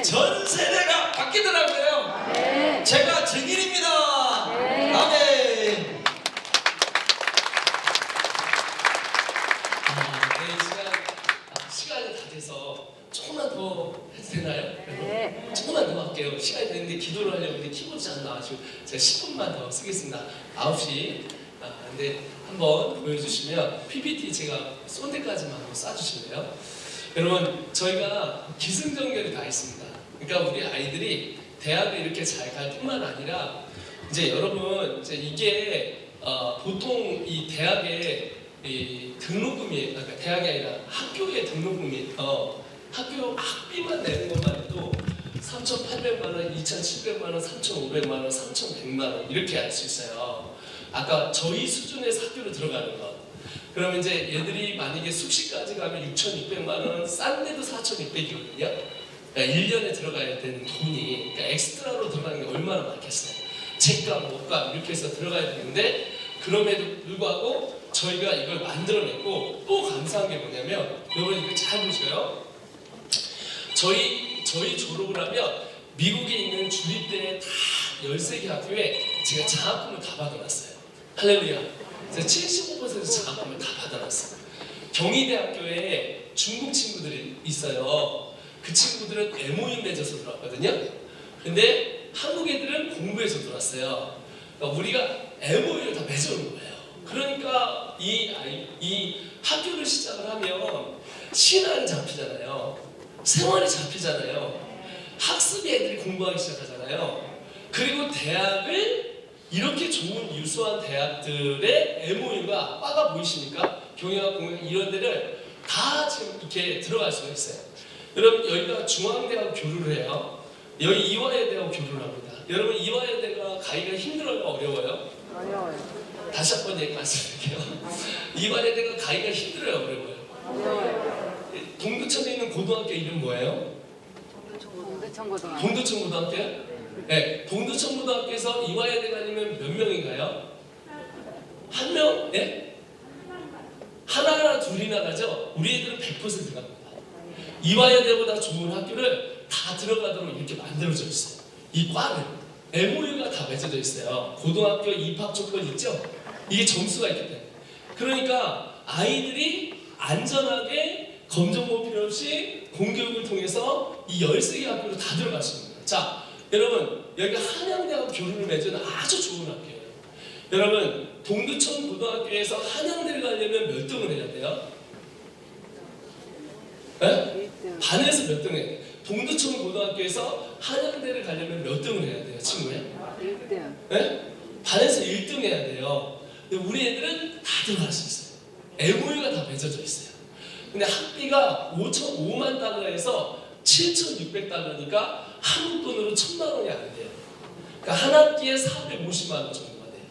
전 세대가 바뀌더라고요. 제가 증인입니다. 아멘. 시간이 다 돼서 조금만 더 해도 되나요? 조금만 더 할게요. 시간이 됐는데 기도를 하려고 했는데 키보드 잘 안 나와가지고 제가 10분만 더 쓰겠습니다. 9시. 근데 한번 보여주시면 PPT 제가 쏜 데까지만 한번 쏴주실래요? 여러분 저희가 기승전결이 다 있습니다. 그러니까 우리 아이들이 대학을 이렇게 잘 갈 뿐만 아니라 이제 여러분 이제 이게 보통 이 대학에 이 등록금이 그러니까 대학이 아니라 학교의 등록금이 학교 학비만 내는 것만 해도 3,800만 원, 2,700만 원, 3,500만 원, 3,100만 원 이렇게 알 수 있어요. 아까 저희 수준에서 학교로 들어가는 것. 그러면 이제 얘들이 만약에 숙식까지 가면 6,600만 원, 싼 데도 4,600이거든요. 그러니까 1년에 들어가야 되는 돈이 그러니까 엑스트라로 들어가는 게 얼마나 많겠어요. 책값, 옷값 이렇게 해서 들어가야 되는데 그럼에도 불구하고 저희가 이걸 만들어냈고 또 감사한 게 뭐냐면 여러분 이거 잘 보세요. 저희 졸업을 하면 미국에 있는 주립대 다 13개 학교에 제가 장학금을 다 받아놨어요. 할렐루야. 그래서 75% 장학금을 다 받아놨어요. 경희대학교에 중국 친구들이 있어요. 그 친구들은 MOU 맺어서 들어왔거든요. 근데 한국 애들은 공부해서 들어왔어요. 그러니까 우리가 MOU를 다 맺어놓은 거예요. 그러니까 이 학교를 시작을 하면 신앙이 잡히잖아요. 생활이 잡히잖아요. 학습이 애들이 공부하기 시작하잖아요. 그리고 대학을 이렇게 좋은 유수한 대학들의 MOU가 빠가 보이십니까? 경영학공학 이런 데를 다 지금 이렇게 들어갈 수가 있어요. 여러분 여기가 중앙대하고 교류를 해요. 여기 이화여대하고 교류를 합니다. 여러분 이화여대가 가기가 힘들어요? 어려워요? 어려워요. 다시 한번 말씀드릴게요. 이화여대가 가기가 힘들어요? 어려워요? 어려워요. 동두천에 있는 고등학교 이름 뭐예요? 동대천고등학교. 동두천 고등학교요? 네, 동두천 고등학교에서 이화여대 다니면 몇 명인가요? 한 명? 네? 하나나 둘이나 가죠? 우리 애들은 100% 갑니다. 이화여대보다 좋은 학교를 다 들어가도록 이렇게 만들어져 있어요. 이 과를 MOU가 다 맺어져 있어요. 고등학교 입학 조건 있죠? 이게 점수가 있기 때문에. 그러니까 아이들이 안전하게 검정고 필요 없이 공교육을 통해서 이 13개 학교로 다 들어갈 수 있는 거예요. 자, 여러분 여기가 한양대하고 교류를 맺은 아주 좋은 학교예요. 여러분 동두천 고등학교에서 한양대를 가려면 몇 등을 해야 돼요? 네? 1등. 반에서 몇 등 해야 돼요? 동두천 고등학교에서 한양대를 가려면 몇 등을 해야 돼요, 친구야? 1등. 네? 반에서 1등 해야 돼요. 근데 우리 애들은 다 들어갈 수 있어요. MOU가 다 맺어져 있어요. 근데 학비가 5만 달러에서 7,600달러니까 한국 돈으로 1,000만 원이 안 돼요. 그러니까 한 학기에 450만 원 정도가 돼요.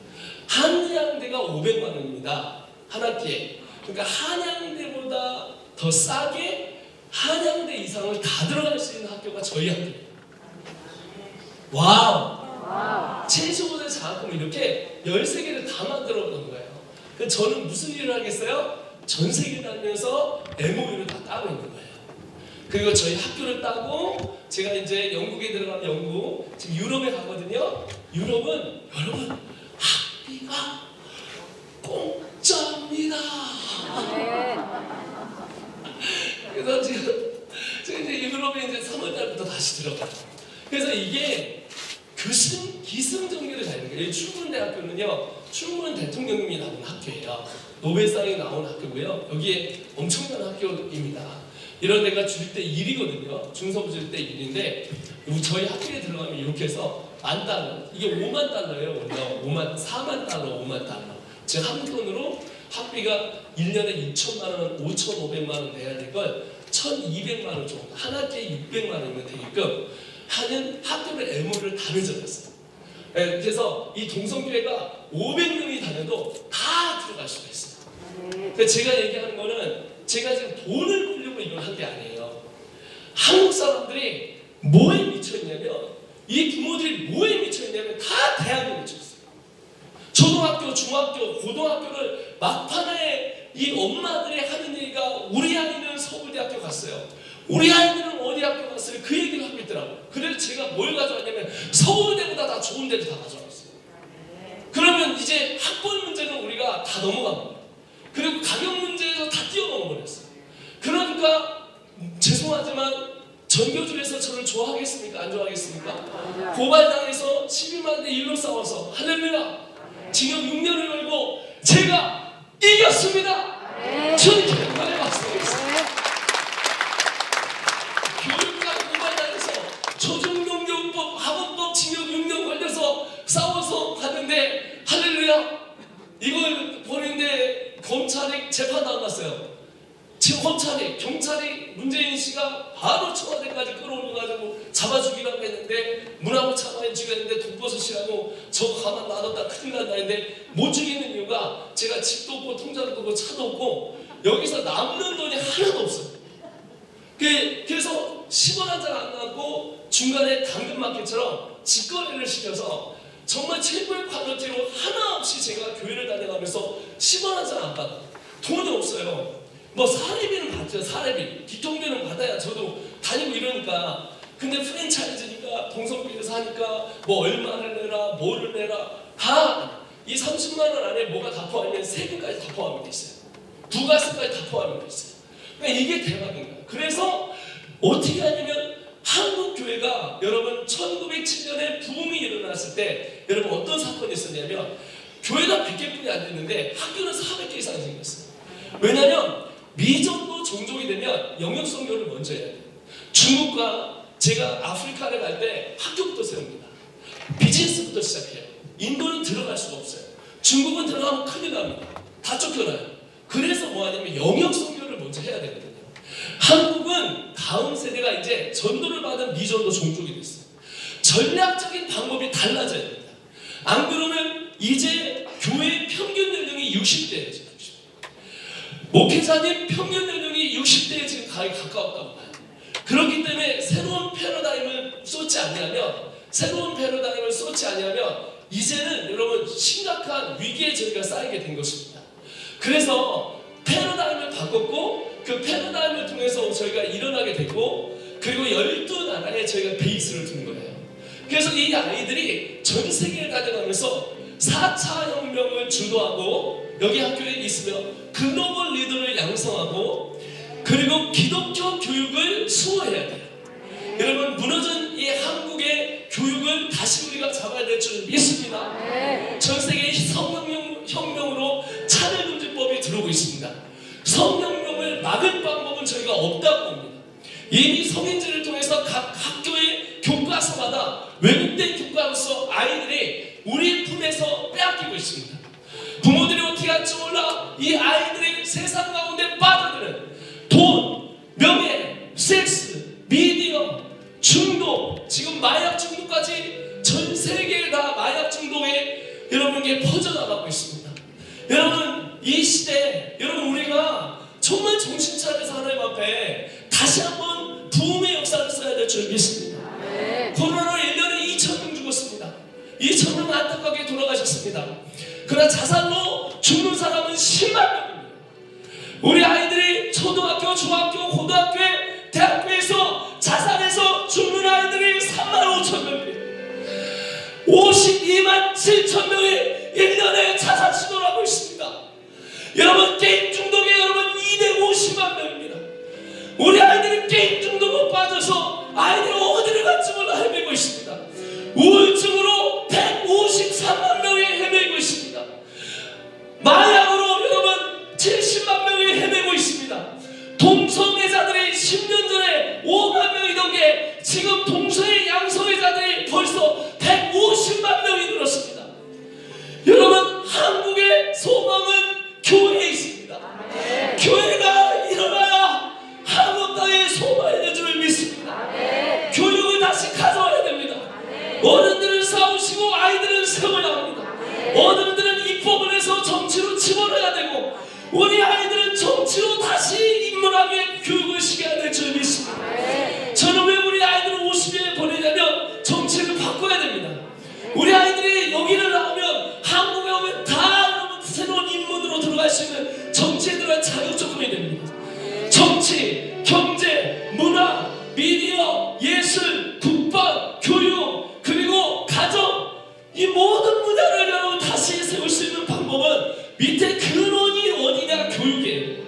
한양대가 500만 원입니다. 한 학기에. 그러니까 한양대보다 더 싸게 한양대 이상을 다 들어갈 수 있는 학교가 저희 학교예요. 와우! 와우. 75대 장학금 이렇게 13개를 다 만들어 놓은 거예요. 그래서 저는 무슨 일을 하겠어요? 전 세계 다니면서 MOU를 다 따고 있는 거예요. 그리고 저희 학교를 따고 제가 이제 영국에 들어가면 영국, 지금 유럽에 가거든요. 유럽은 여러분 학비가 공짜입니다. 네. 그래서 지금 제가 이제 유럽에 이제 3월 달부터 다시 들어가요. 그래서 이게 기승전결을 다니는 거예요. 충문대학교는요, 충문 대통령님이 나온 학교예요. 노벨상이 나온 학교고요. 여기에 엄청난 학교입니다. 이런 데가 주립대 1이거든요. 중서부 주립대 1인데 저희 학교에 들어가면 이렇게 해서 10,000달러, 이게 5만 달러예요. 원래 4만 달러, 5만 달러. 즉 한국 돈으로 학비가 1년에 6천만 원, 5,500만 원 내야 될 걸 1,200만 원 정도, 한 학기에 600만 원이면 되게끔 하는 학교를 MOU를 다 맺어놨어요. 그래서 이 동성교회가 500명이 다녀도 다 들어갈 수가 있어요. 그러니까 제가 얘기하는 거는 제가 지금 돈을 벌려고 이걸 한 게 아니에요. 한국 사람들이 뭐에 미쳐있냐면, 이 부모들이 뭐에 미쳐있냐면 다 대학에 미쳐있어요. 초등학교, 중학교, 고등학교를 막판에 이 엄마들이 하는 얘기가 우리 아이는 서울대학교 갔어요. 우리 아이들은 어디 학교 갔어요? 그 얘기를 하고 있더라고요. 그래서 제가 뭘 가져왔냐면 서울대보다 다 좋은 데를 다 가져왔어요. 그러면 이제 학벌 문제는 우리가 다 넘어갑니다. 그리고 가격 문제에서 다 뛰어넘어 버렸어요. 그러니까 죄송하지만 전교조에서 저를 좋아하겠습니까? 안 좋아하겠습니까? 고발당해서 12만 대 1로 싸워서 할렐루야! 징역 6년을 걸고 제가 이겼습니다! 저는 정말 박수하겠습니다. 교육감 고발당해서 초중등교육법, 학원법 징역 6년 걸려서 싸워서 갔는데 할렐루야! 이걸 보는데 검찰 검찰이 재판도 안 났어요. 지금 경찰이 문재인 씨가 바로 청와대까지 끌어올려가지고 잡아 죽이라고 했는데 문화부 차관에 죽였는데 독버섯이라고 저거 가만 놔뒀다 큰일 난다 했는데 못 죽이는 이유가 제가 집도 없고 통장도 없고 차도 없고 여기서 남는 돈이 하나도 없어요. 그래서 10원 한 장 안 남고 중간에 당근마켓처럼 직거래를 시켜서 정말 최고의 퀄리티로 하나 없이 제가 교회를 다녀가면서 10원 한 장 안 받아. 돈이 없어요. 뭐 사례비는 받죠. 사례비. 기통비는 받아야 저도 다니고 이러니까. 근데 프랜차이즈니까 동성비에서 하니까 뭐 얼마를 내라 뭐를 내라 다 이 30만 원 안에 뭐가 다 포함이면 세금까지 다 포함이 돼 있어요. 부가세까지 다 포함이 돼 있어요. 그러니까 이게 대박인 거예요. 그래서 어떻게 하냐면 한국 교회가 여러분 1907년에 부흥이 일어났을 때 여러분 어떤 사건이 있었냐면 교회가 100개뿐이 안 됐는데 학교는 400개 이상 생겼어요. 왜냐하면 미전도 종족이 되면 영역선교를 먼저 해야 돼요. 중국과 제가 아프리카를 갈 때 학교부터 세웁니다. 비즈니스부터 시작해요. 인도는 들어갈 수가 없어요. 중국은 들어가면 큰일 납니다. 다 쫓겨나요. 그래서 뭐 하냐면 영역선교를 먼저 해야 되거든요. 한국은 다음 세대가 이제 전도를 받은 미전도 종족이 됐어요. 전략적인 방법이 달라져야 됩니다. 안 그러면 이제 교회 평균 연령이 60대예요. 지금. 목회자님 평균 연령이 60대에 지금 가까이 가까웠다고 봐요. 그렇기 때문에 새로운 패러다임을 쏟지 않냐면 이제는 여러분 심각한 위기에 저희가 쌓이게 된 것입니다. 그래서 패러다임을 바꿨고 그 패러다임을 통해서 저희가 일어나게 됐고 그리고 12나라에 저희가 베이스를 둔 거예요. 그래서 이 아이들이 전 세계에 다녀가면서 4차 혁명을 주도하고 여기 학교에 있으면 글로벌 리더를 양성하고 그리고 기독교 교육을 수호해야 돼요. 여러분 무너진 이 한국의 교육을 다시 우리가 잡아야 될 줄 믿습니다. 전 세계의 성혁명으로 차별금지법이 들어오고 있습니다. 성혁명을 막을 방법은 저희가 없다고 봅니다. 이미 성인지를 통해서 각 학교의 교과서마다 왜곡된 교과로서 아이들이 우리 품에서 빼앗기고 있습니다. 부모들이 어떻게 할지 몰라 이 아이들이 세상 가운데 빠져드는 돈, 명예, 섹스, 미디어, 중독, 지금 마약 중독까지 전 세계에 다 마약 중독에 여러분께 퍼져나가고 있습니다. 여러분 이 시대 여러분 우리가 정말 정신 차려서 하나님 앞에 다시 한번 부흥의 역사를 써야 될 줄 믿습니다. 코로나로 1년에 2,000명 죽었습니다. 2,000명 안타깝게 돌아가셨습니다. 그러나 자살로 죽는 사람은 10만 명입니다. 우리 아이들이 초등학교, 중학교, 고등학교에 대학교에서 자살해서 죽는 아이들이 3만 5천 명입니다. 52만 7천 명이 1년에 자살 시도를 하고 있습니다. 여러분 게임 중독에 여러분 250만 명입니다. 우리 아이들이 게임 중독으로 빠져서 아이들이 어디를 갈지 몰라 헤매고 있습니다. 우울증으로 153만 명이 헤매고 있습니다. 마약으로 여러분 70만 명이 헤매고 있습니다. 동성애자들이 10년 전에 5만 명이던 게 지금 동성애 양성애자들이 벌써 150만 명이 늘었습니다. 여러분 한국의 소망은 교회에 있습니다. 교회가 일어나야 한국 땅에 소망이 될 줄 믿습니다. 교육을 다시 가져와야 됩니다. 어른들은 싸우시고 아이들은 세워야 합니다. 어른들은 입법을 해서 정치로 집어넣어야 되고 우리 아이들은 정치로 다시 인문학의 교육을 시켜야 될 줄 믿습니다. 저는 왜 우리 아이들을 50에 보내냐면 정치를 바꿔야 됩니다. 우리 아이들이 여기를 나오면 한국에 오면 다 새로운 인문으로 들어갈 수 있는 정치에 들어갈 자격 조건이 됩니다. 정치, 경제, 문화, 미디어, 예술, 국방, 교육 그리고 가정 이 모든 분야를 여러분 다시 세울 수 있는 방법은 밑에 근원이 어디냐 교육이에요.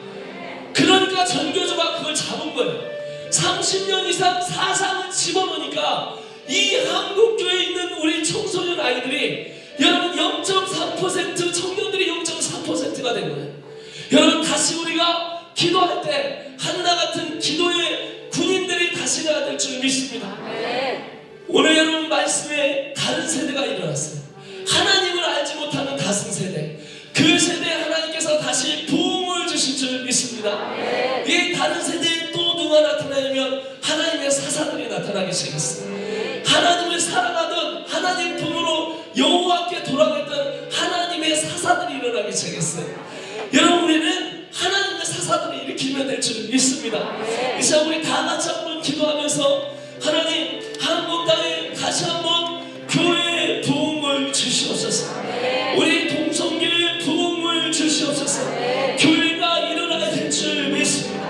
그러니까 전교조가 그걸 잡은 거예요. 30년 이상 사상을 집어넣으니까 이 한국교회에 있는 우리 청소년 아이들이 여러분 0.3% 청년들이 0.4%가 된 거예요. 여러분 다시 우리가 기도할 때 한나 같은 기도의 군인들이 다시 나야 될 줄 믿습니다. 오늘 여러분 말씀에 다른 세대가 일어났어요. 하나님을 알지 못하는 다승세대. 그 세대에 하나님께서 다시 부흥을 나타나기 시작했어요. 하나님을 사랑하던 하나님 품으로 여호와께 돌아갔던 하나님의 사사들이 일어나기 시작했어요. 여러분, 우리는 하나님의 사사들을 일으키면 될 줄 믿습니다. 이 시간 우리 다 같이 한번 기도하면서 하나님, 한국 땅에 다시 한번 교회의 부흥을 주시옵소서. 우리 동성교회의 부흥을 주시옵소서. 교회가 일어나야 될 줄 믿습니다.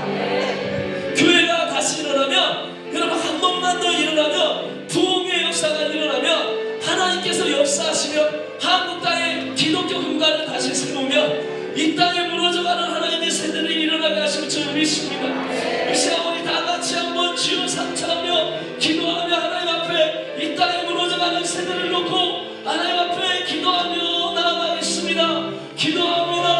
교회가 다시 일어나면, 여러분, 한 번만 더 일어나면, 부흥의 역사가 일어나면 하나님께서 역사하시며 한국 땅에 기독교 근간을 다시 세우며 이 땅에 무너져가는 하나님의 세대를 일어나게 하실 줄 믿습니다. 이 시간 우리 다 같이 한번 주여 삼창하며 기도하며 하나님 앞에 이 땅에 무너져가는 세대를 놓고 하나님 앞에 기도하며 나아가겠습니다. 기도합니다.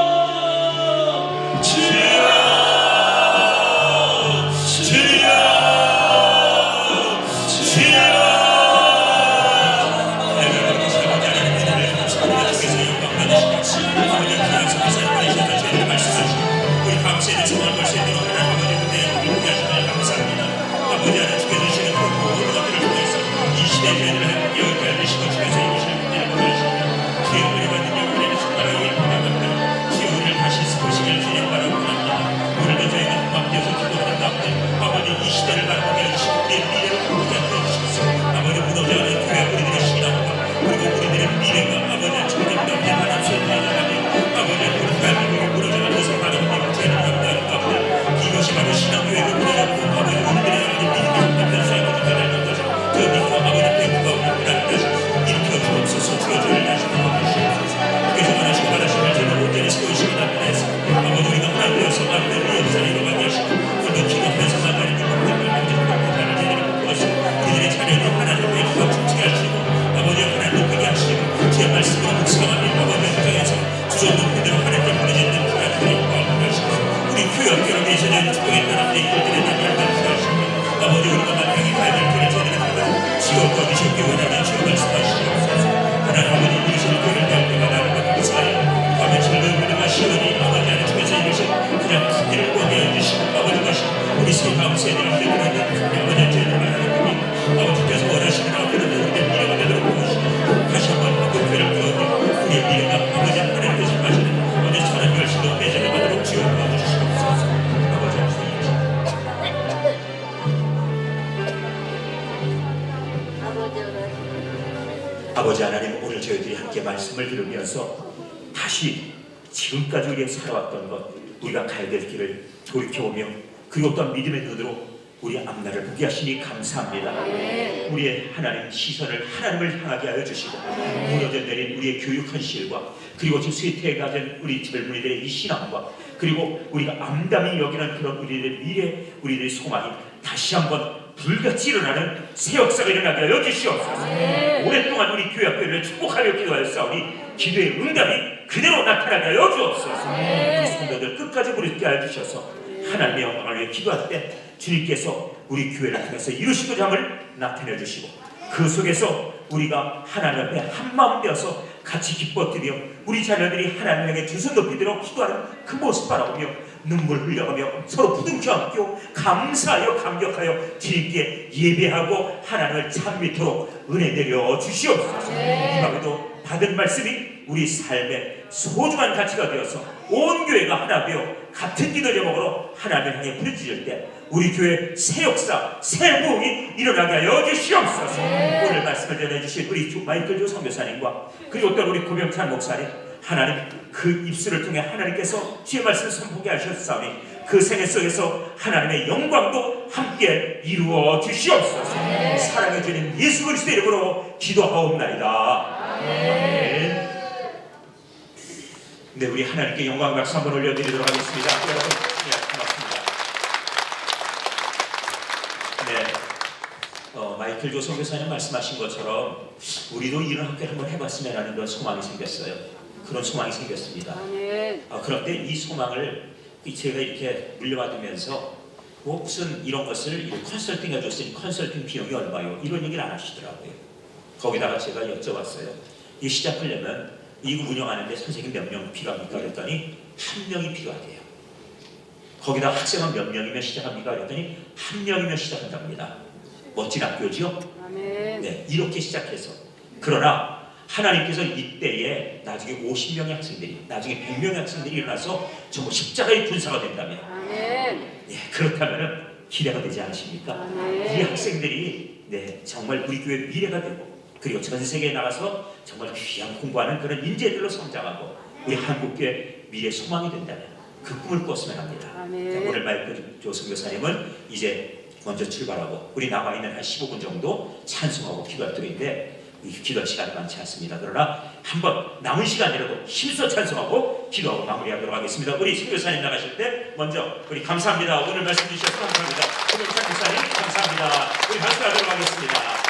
아버지 하나님, 오늘 저희들이 함께 말씀을 들으면서 다시 지금까지 우리가 살아왔던 것, 우리가 가야 될 길을 돌이켜보며 그리고 또한 믿음의 눈으로 우리 앞날을 보게 하시니 감사합니다. 우리의 하나님 시선을 하나님을 향하게 하여 주시고 무너져 내린 우리의 교육 현실과 그리고 지금 쇠퇴해가던 우리 젊은이들의 이 신앙과 그리고 우리가 암담히 여기는 그런 우리들의 미래, 우리들의 소망이 다시 한번 불같이 일어나는 새 역사가 일어나게 하여 주시옵소서. 오랫동안 우리 교회 학교를 축복하며 기도하였사오니 기도의 응답이 그대로 나타나게 하여 주옵소서. 우리 성도들 끝까지 부르게 하여 주셔서 하나님의 영광을 위해 기도할 때 주님께서 우리 교회를 통해서 이루시고자 함을 나타내 주시고 그 속에서 우리가 하나님 앞에 한마음 되어서 같이 기뻐뜨리며 우리 자녀들이 하나님에게 두 손 높이도록 기도하는 그 모습 바라보며 눈물 흘려가며 서로 부둥켜 안고 감사하여 감격하여 주님께 예배하고 하나님을 찬미토록 은혜 내려 주시옵소서. 이 밤에도 받은 말씀이 우리 삶의 소중한 가치가 되어서 온 교회가 하나 되어 같은 기도 제목으로 하나님을 향해 부르짖을 때 우리 교회 새 역사, 새 부흥이 일어나게 하여 주시옵소서. 오늘 말씀을 전해주신 우리 마이클 조 선교사님과 그리고 또 우리 고병찬 목사님, 하나님 그 입술을 통해 하나님께서 주의 말씀을 선포하게 하셨사오니 그 생애 속에서 하나님의 영광도 함께 이루어 주시옵소서. 사랑해 주님 예수 그리스도의 이름으로 기도하옵나이다. 아멘. 네, 우리 하나님께 영광 박수 한번 올려드리도록 하겠습니다. 여러분, 네, 고맙습니다. 네, 마이클 조 선교사님 말씀하신 것처럼 우리도 이런 학교를 한번 해봤으면 하는 그런 소망이 생겼어요. 그런 소망이 생겼습니다. 그런데 이 소망을 제가 이렇게 물려받으면서 무슨 이런 것을 컨설팅 해줬으니 컨설팅 비용이 얼마요? 이런 얘기를 안 하시더라고요. 거기다가 제가 여쭤봤어요. 이 시작하려면 이거 운영하는데 선생님 몇 명 필요합니까? 그랬더니 한 명이 필요하대요. 거기다 학생은 몇 명이면 시작합니까? 그랬더니 한 명이면 시작한답니다. 멋진 학교죠. 아멘. 네, 이렇게 시작해서 그러나 하나님께서 이때에 나중에 50명의 학생들이 나중에 100명의 학생들이 일어나서 전부 십자가의 군사가 된다면 아멘. 예, 그렇다면 기대가 되지 않으십니까? 아멘. 이 학생들이 네, 정말 우리 교회 미래가 되고 그리고 전 세계에 나가서 정말 귀한 공부하는 그런 인재들로 성장하고 우리 한국교회 미래 소망이 된다면 그 꿈을 꿨으면 합니다. 아멘. 네, 오늘 말조 선교사님은 이제 먼저 출발하고 우리 남아 있는 한 15분 정도 찬송하고 기도할 터인데 이 기도 시간이 많지 않습니다. 그러나 한번 남은 시간이라도 힘써 찬송하고 기도하고 마무리하도록 하겠습니다. 우리 선교사님 나가실 때 먼저 우리 감사합니다. 오늘 말씀 주셔서 감사합니다. 우리 선교사님 감사합니다. 우리 박수하도록 하겠습니다.